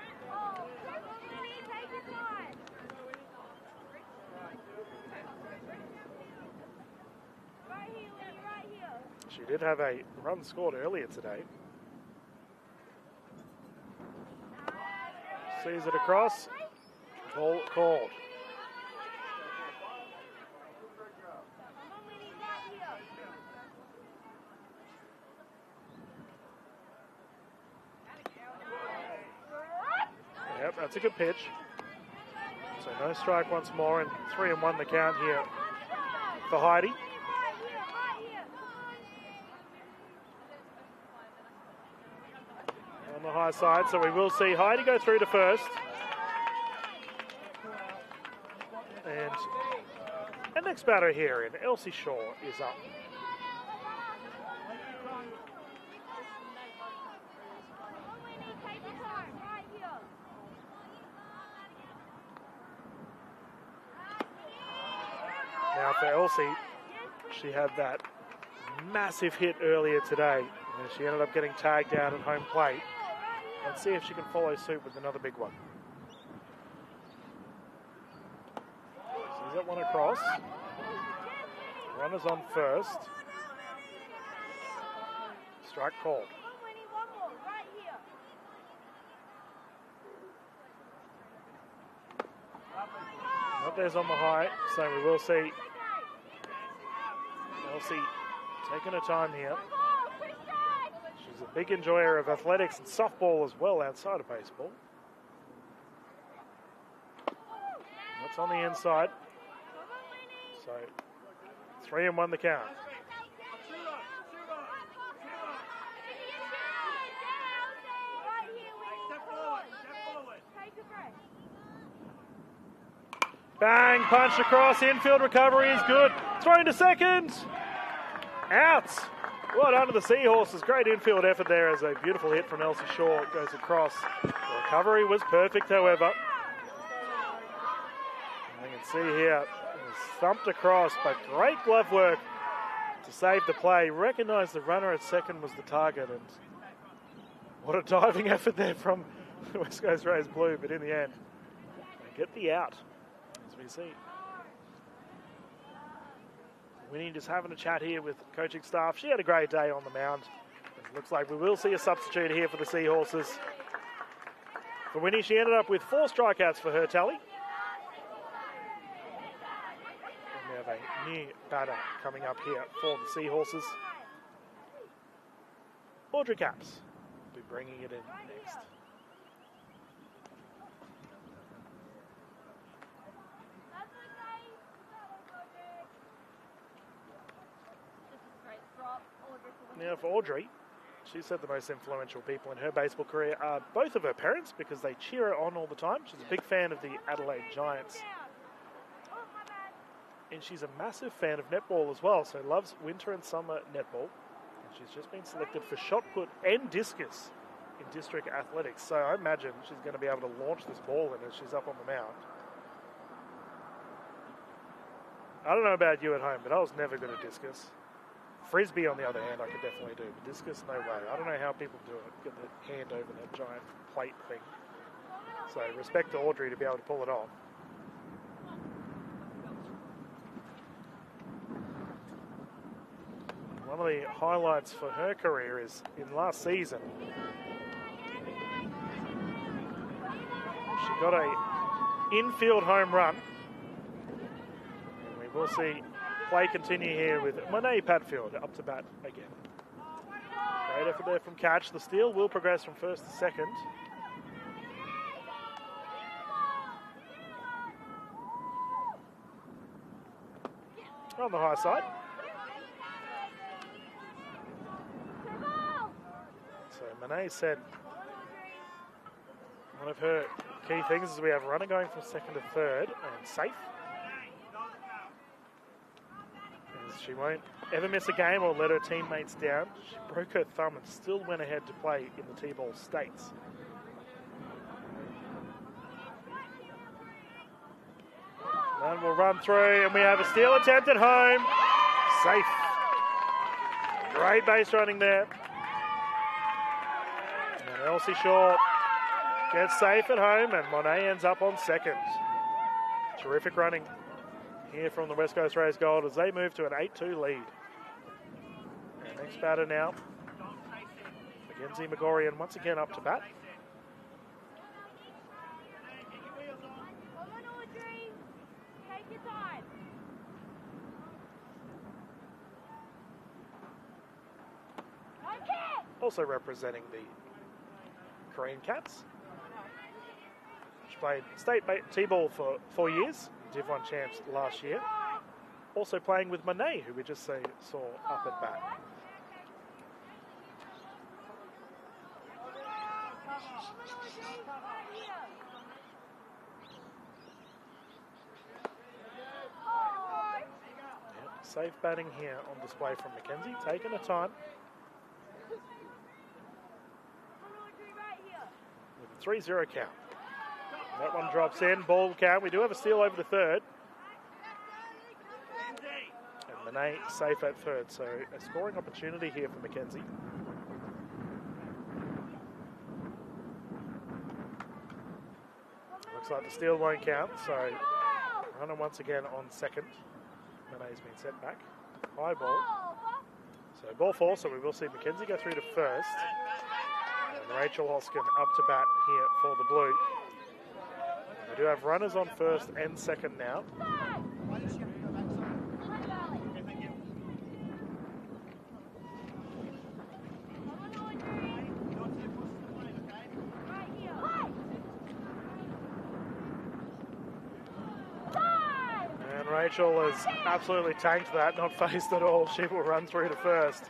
She did have a run scored earlier today. Sees it across. Ball called. Yep, that's a good pitch. So no strike once more, and 3-1 the count here for Heidi. On the high side, so we will see Heidi go through to first. And our next batter here in Elsie Shaw is up. Now for Elsie, she had that massive hit earlier today, and she ended up getting tagged down at home plate. Let's see if she can follow suit with another big one. Sees that one across. Runners on first. Strike called. Not there's on the high, so we will see Elsie taking her time here. She's a big enjoyer of athletics and softball as well outside of baseball. That's on the inside. So 3-1 the count. Bang, punch across, infield recovery is good. Thrown to second. Out. Well done to the Seahorses. Great infield effort there as a beautiful hit from Elsie Shaw goes across. The recovery was perfect, however. And you can see here, it was thumped across, but great glove work to save the play. Recognised the runner at second was the target, and what a diving effort there from the West Coast Rays Blue, but in the end, they get the out. We see Winnie just having a chat here with coaching staff. She had a great day on the mound. It looks like we will see a substitute here for the Seahorses. For Winnie, she ended up with 4 strikeouts for her tally. And we have a new batter coming up here for the Seahorses. Audrey Capps will be bringing it in next. Now for Audrey, she said the most influential people in her baseball career are both of her parents because they cheer her on all the time. She's a big fan of the Adelaide Giants. And she's a massive fan of netball as well, so loves winter and summer netball. And she's just been selected for shot put and discus in district athletics. So I imagine she's going to be able to launch this ball in as she's up on the mound. I don't know about you at home, but I was never good at discus. Frisbee, on the other hand, I could definitely do, but discus, no way. I don't know how people do it, get the hand over that giant plate thing. So respect to Audrey to be able to pull it off. One of the highlights for her career is in last season. She got a infield home run We'll see play continue here with Monet Padfield up to bat again. Great effort there from Catch. The steal will progress from first to second. On the high side. So Monet said one of her key things is we have a runner going from second to third and safe. As she won't ever miss a game or let her teammates down. She broke her thumb and still went ahead to play in the T-ball states. And we'll run through, and we have a steal attempt at home. Safe. Great base running there. And Elsie Shaw gets safe at home, and Monet ends up on second. Terrific running here from the West Coast Rays Gold as they move to an 8-2 lead. And next batter now, Mackenzie Megorian once again up to bat. Also representing the Korean Cats. She played state T-ball for 4 years, Div 1 champs last year. Also playing with Monet, who we just saw up at bat. Yep, safe batting here on display from Mackenzie, taking her time. With a 3-0 count. That one drops in, ball count. We do have a steal over the third. And Monet safe at third, so a scoring opportunity here for Mackenzie. Looks like the steal won't count, so runner once again on second. Monet's been sent back. High ball. So ball four, so we will see Mackenzie go through to first. And Rachel Hoskin up to bat here for the Blue. We do have runners on first and second now. And Rachel has absolutely tanked that, not faced at all. She will run through to first.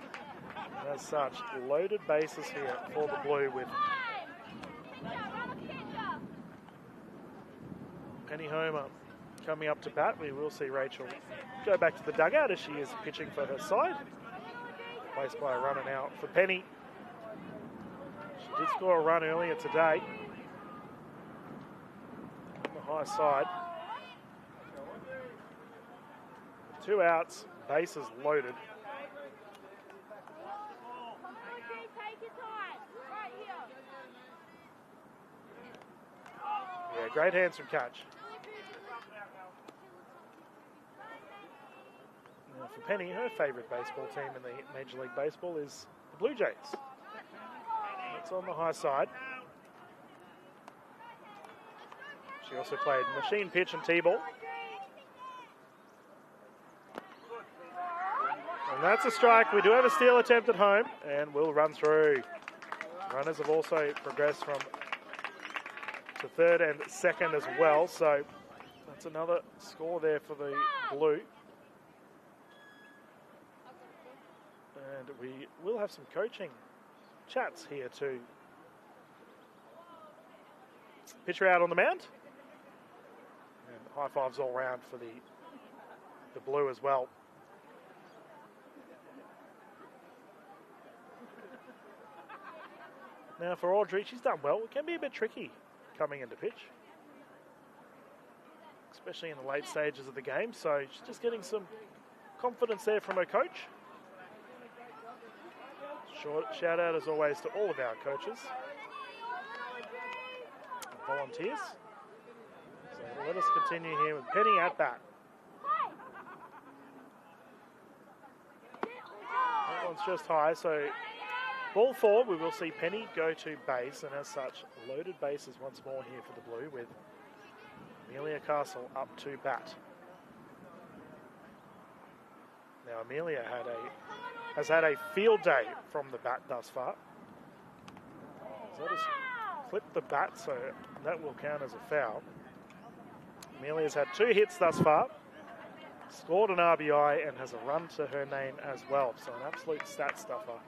As such, loaded bases here for the Blue with Penny Homer coming up to bat. We will see Rachel go back to the dugout as she is pitching for her side. Placed by a runner now for Penny. She did score a run earlier today. On the high side. 2 outs, bases loaded. Yeah, great hands from Catch. Now for Penny, her favourite baseball team in the Major League Baseball is the Blue Jays. That's on the high side. She also played machine pitch and T-ball. And that's a strike. We do have a steal attempt at home, and we'll run through. Runners have also progressed from to third and second as well, so that's another score there for the Blue. And we will have some coaching chats here too. Pitcher out on the mound. And high fives all round for the Blue as well. Now for Audrey, she's done well. It can be a bit tricky coming into pitch, especially in the late stages of the game. So she's just getting some confidence there from her coach. Short shout out as always to all of our coaches and volunteers. So let us continue here with Penny at bat. That one's just high, so ball four, we will see Penny go to base, and as such, loaded bases once more here for the Blue with Amelia Castle up to bat. Now Amelia has had a field day from the bat thus far. So that has clipped the bat, so that will count as a foul. Amelia's had 2 hits thus far, scored an RBI and has a run to her name as well. So an absolute stat stuffer.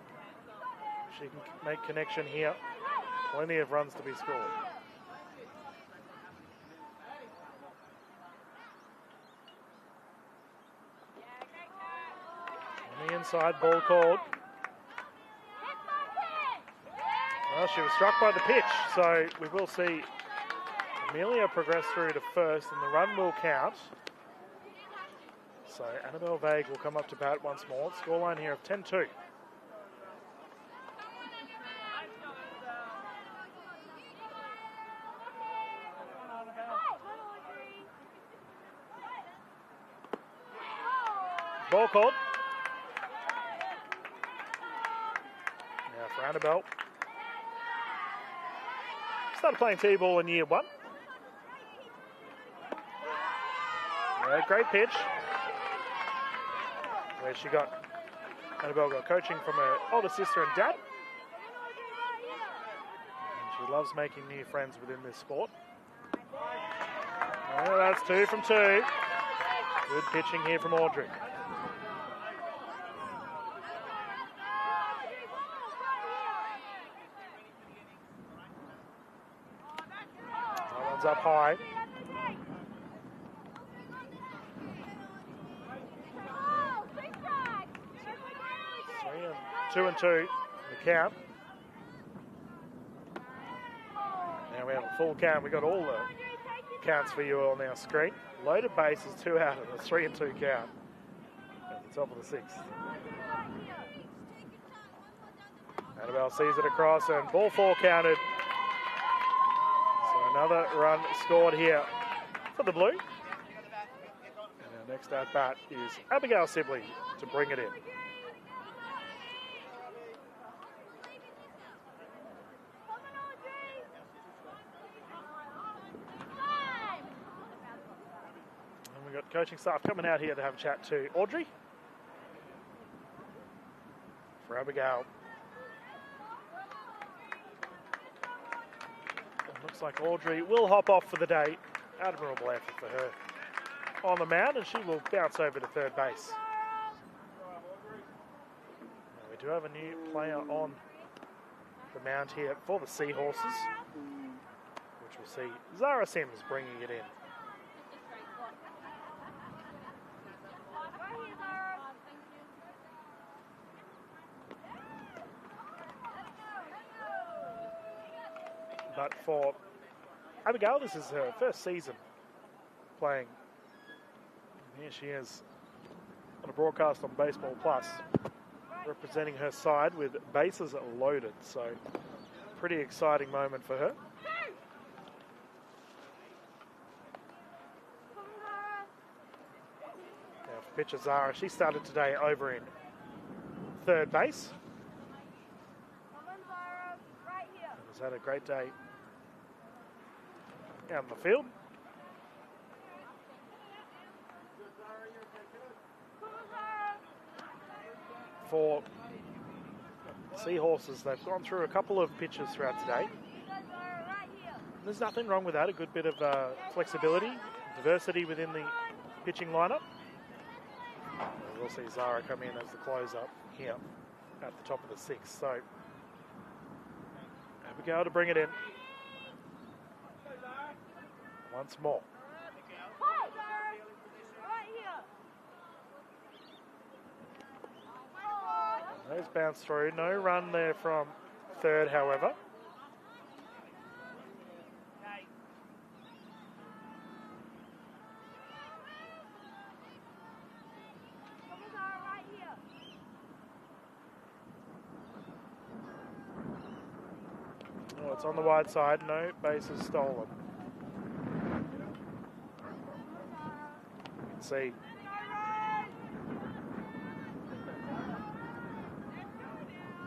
She can make connection here. Plenty of runs to be scored. On the inside, ball called. Well, she was struck by the pitch, so we will see Amelia progress through to first, and the run will count. So Annabelle Vague will come up to bat once more. Scoreline here of 10-2. Ball called. Now for Annabelle. Started playing T-ball in year 1. Yeah, great pitch. Where Annabelle got coaching from her older sister and dad. And she loves making new friends within this sport. Well, that's 2 from 2. Good pitching here from Audrey. That one's up high. 2-2 the count. Now we have a full count. We got all the counts for you on our screen. Loaded bases, 2 out of the 3-2 count at the top of the 6th. Annabelle sees it across and ball 4 counted. So another run scored here for the Blue. And our next at bat is Abigail Sibley to bring it in. We've got coaching staff coming out here to have a chat to Audrey. For Abigail. It looks like Audrey will hop off for the day. Admirable effort for her on the mound, and she will bounce over to third base. Now we do have a new player on the mound here for the Seahorses, which we'll see Zara Sims bringing it in. But for Abigail, this is her first season playing. And here she is on a broadcast on Baseball Plus, representing her side with bases loaded. So, pretty exciting moment for her. Now for pitcher Zara, she started today over in third base. Has had a great day out in the field. For Seahorses, they've gone through a couple of pitches throughout today. There's nothing wrong with that, a good bit of flexibility, diversity within the pitching lineup. We'll see Zara come in as the closer here at the top of the 6th. So Abigail to bring it in once more. Those bounce through. No run there from third, however. Oh, it's on the wide side. No bases stolen. You can see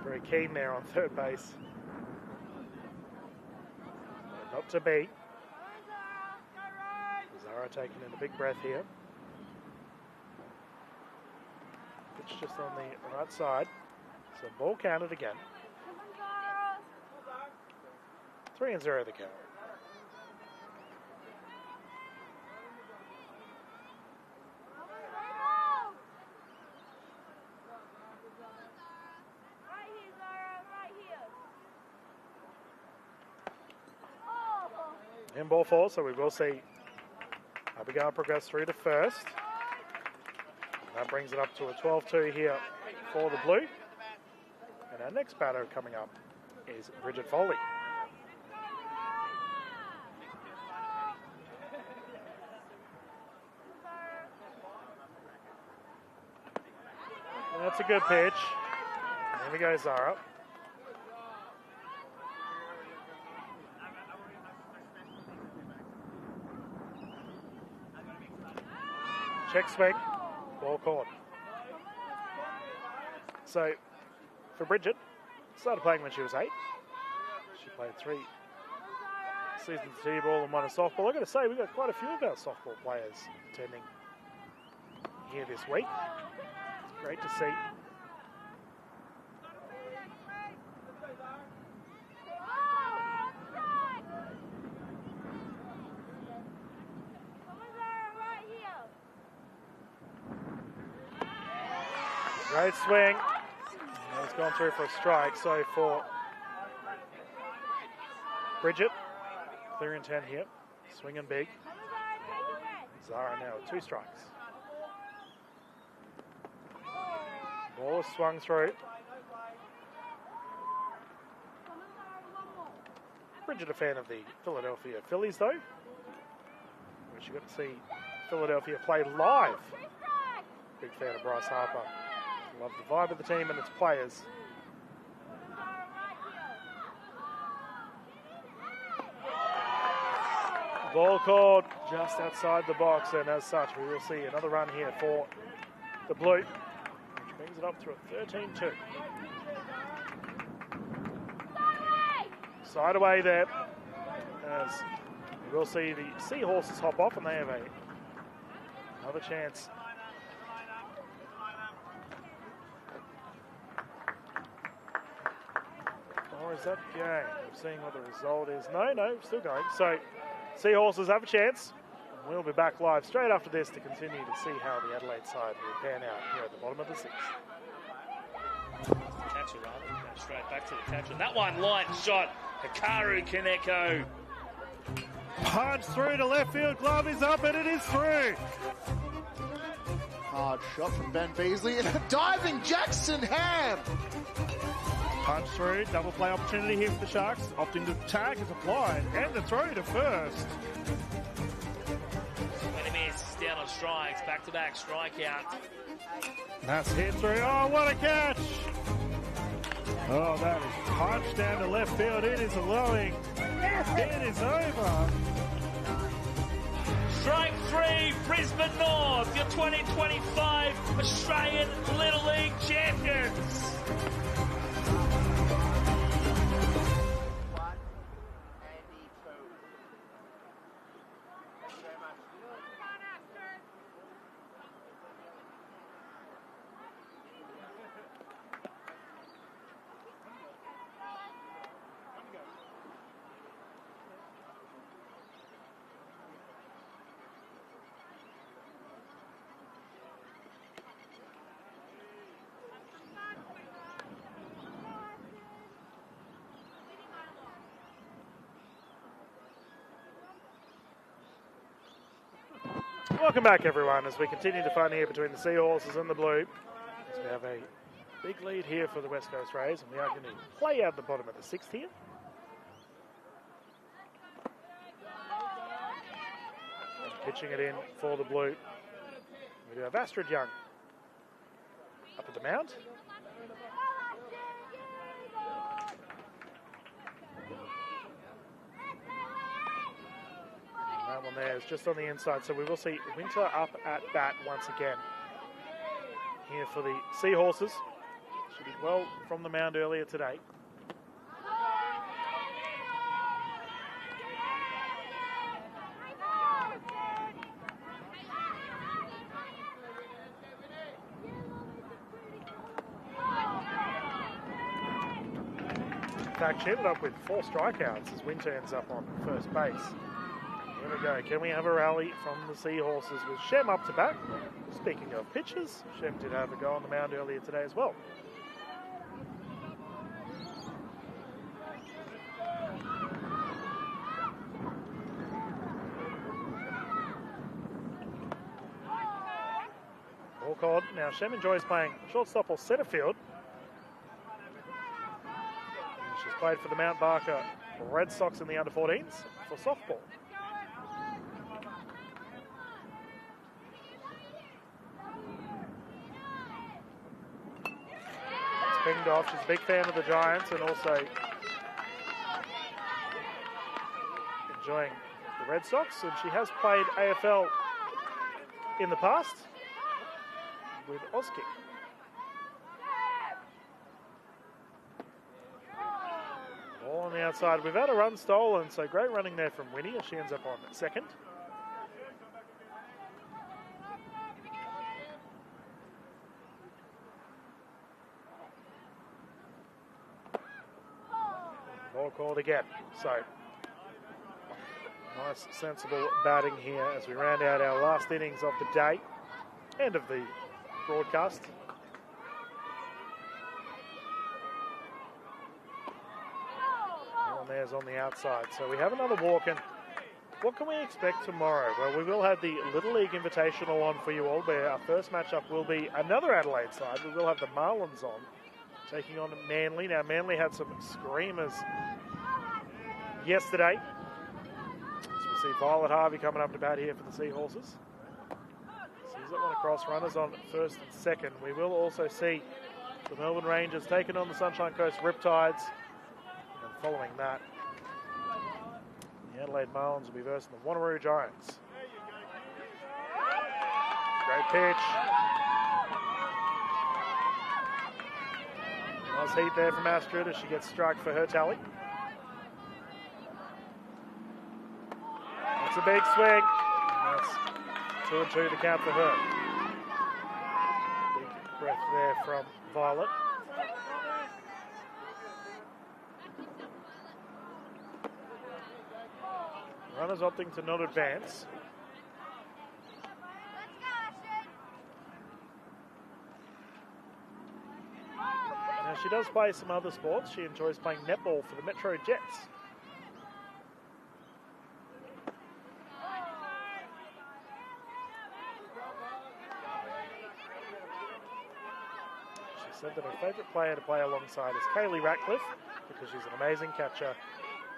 very keen there on third base. Not to be. Zara taking in a big breath here. Pitch just on the right side. So ball counted again. 3-0 the count. Right here, Zara, right here. Oh! In ball four, so we will see Abigail progress through to first. And that brings it up to a 12-2 here for the Blue. And our next batter coming up is Bridget Foley. And that's a good pitch. Here we go, Zara. Check swing, ball caught. So, for Bridget, started playing when she was 8. She played 3 seasons of T-ball and 1 of softball. I've got to say, we've got quite a few of our softball players attending here this week. It's great to see. Great swing. And it's gone through for a strike. So for Bridget, clear and 10 here. Swinging big. Zara now with 2 strikes. Ball is swung through. Bridget a fan of the Philadelphia Phillies though, which you got to see Philadelphia play live. Big fan of Bryce Harper. Love the vibe of the team and its players. Ball called just outside the box, and as such, we will see another run here for the Blue, which brings it up to a 13-2. Side away there, as we will see the Seahorses hop off, and they have another chance. Or is that game? I'm seeing what the result is. No, still going. So, Seahorses have a chance. We'll be back live straight after this to continue to see how the Adelaide side will pan out here at the bottom of the 6th. Catcher rather, go straight back to the catcher. That one, line shot. Hikaru Kaneko. Punch through to left field. Glove is up and it is through. Hard shot from Ben Beasley and a diving Jackson Ham. Punch through, double play opportunity here for the Sharks. Opting to tag is applied, and the throw to first. When he misses down on strikes, back-to-back strikeout. That's hit through. Oh, what a catch! Oh, that is punched down to left field. It is glowing. It is over. Strike 3, Brisbane North, your 2025 Australian Little League champions. Welcome back, everyone, as we continue the fun here between the Seahorses and the Blue. As we have a big lead here for the West Coast Rays, and we are going to play out the bottom of the 6th here. And pitching it in for the Blue. We do have Astrid Young up at the mound. That one there is just on the inside, so we will see Winter up at bat once again here for the Seahorses. She did well from the mound earlier today. attack. She ended up with 4 strikeouts as Winter ends up on first base. Here we go. Can we have a rally from the Seahorses with Shem up to bat? Speaking of pitches, Shem did have a go on the mound earlier today as well. Ball called. Now Shem enjoys playing shortstop or centre field. And she's played for the Mount Barker Red Sox in the under-14s for softball. It's pinged off. She's a big fan of the Giants and also enjoying the Red Sox. And she has played AFL in the past with Oski. Ball on the outside. We've had a run stolen, so great running there from Winnie as she ends up on second. Ball called again. So nice, sensible batting here as we round out our last innings of the day. End of the broadcast. And there's on the outside. So we have another walk, and what can we expect tomorrow? Well, we will have the Little League Invitational on for you all, where our first matchup will be another Adelaide side. We will have the Marlins on, taking on Manly. Now, Manly had some screamers yesterday. So we see Violet Harvey coming up to bat here for the Seahorses. Sees that one across, runners on first and second. We will also see the Melbourne Rangers taking on the Sunshine Coast Riptides. And following that, the Adelaide Marlins will be versing the Wanneroo Giants. Great pitch. Nice heat there from Astrid as she gets struck for her tally. That's a big swing. And that's 2-2 to count for her. Big breath there from Violet. Runners opting to not advance. Now she does play some other sports. She enjoys playing netball for the Metro Jets. She said that her favourite player to play alongside is Kaylee Ratcliffe because she's an amazing catcher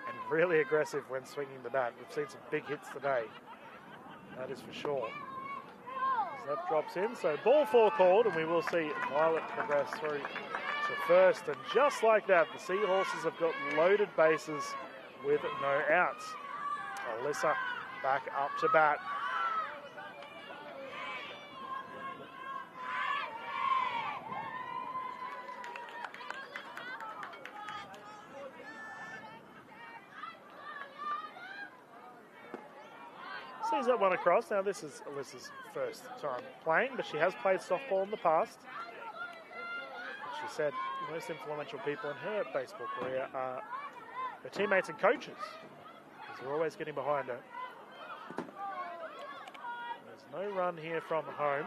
and really aggressive when swinging the bat. We've seen some big hits today, that is for sure. As that drops in, so ball 4 called, and we will see Violet progress through to first. And just like that, the Seahorses have got loaded bases with no outs. Alyssa back up to bat. Sees that one across. Now this is Alyssa's first time playing, but she has played softball in the past. She said the most influential people in her baseball career are her teammates and coaches, because they're always getting behind her. There's no run here from home.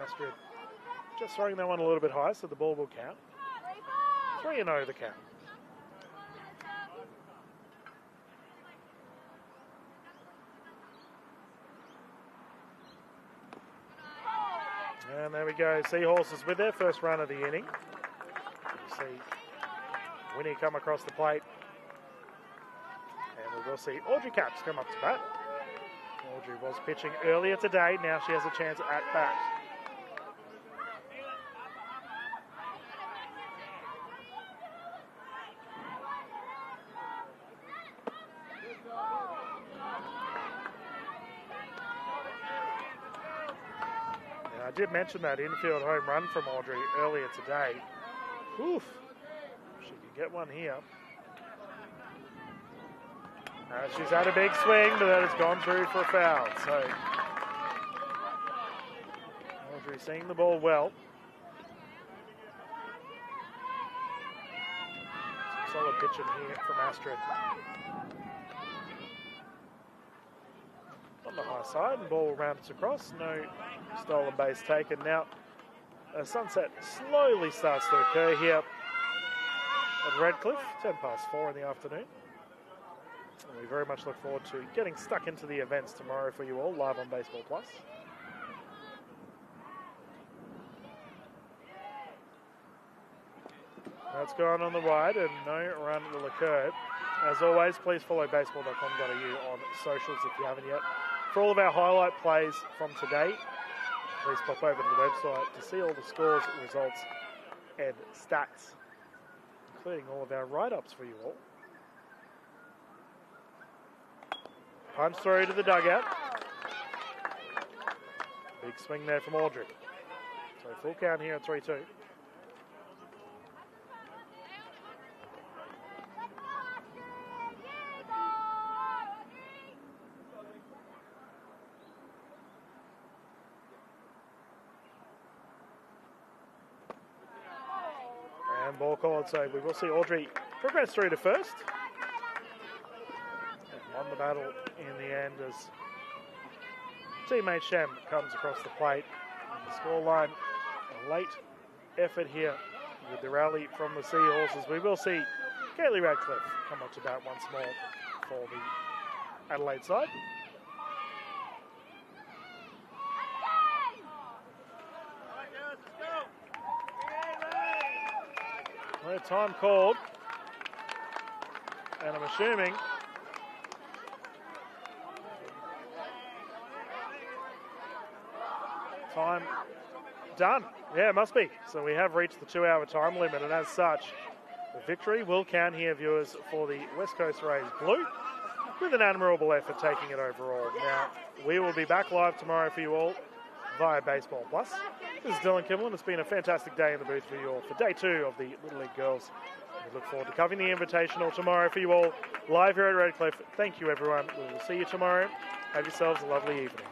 Astrid just throwing that one a little bit high, so the ball will count. 3-0 the count. And there we go. Seahorses with their first run of the inning. You see Winnie come across the plate. And we will see Audrey Caps come up to bat. Audrey was pitching earlier today. Now she has a chance at bat. I did mention that infield home run from Audrey earlier today. Oof. She can get one here. She's had a big swing, but that has gone through for a foul. So Audrey seeing the ball well. Solid pitching here from Astrid. On the high side, and ball rounded across. No stolen base taken. Now, a sunset slowly starts to occur here at Redcliffe, 4:10 in the afternoon. And we very much look forward to getting stuck into the events tomorrow for you all, live on Baseball Plus. That's gone on the wide, and no run will occur. As always, please follow baseball.com.au on socials if you haven't yet. For all of our highlight plays from today, please pop over to the website to see all the scores, results, and stats, including all of our write-ups for you all. Punch through to the dugout. Big swing there from Audrey. So full count here at 3-2. And ball called, so we will see Audrey progress through to first. And won the battle in the end as teammate Shem comes across the plate. And the scoreline, a late effort here with the rally from the Seahorses. We will see Kaylee Radcliffe come up to bat once more for the Adelaide side. No time called, and I'm assuming time done. Yeah, it must be. So we have reached the 2-hour time limit, and as such, the victory will count here, viewers, for the West Coast Rays Blue, with an admirable effort taking it overall. Now, we will be back live tomorrow for you all via Baseball Plus. This is Dylan Kimberlin. It's been a fantastic day in the booth for you all for day 2 of the Little League Girls. We look forward to covering the Invitational tomorrow for you all live here at Redcliffe. Thank you, everyone. We will see you tomorrow. Have yourselves a lovely evening.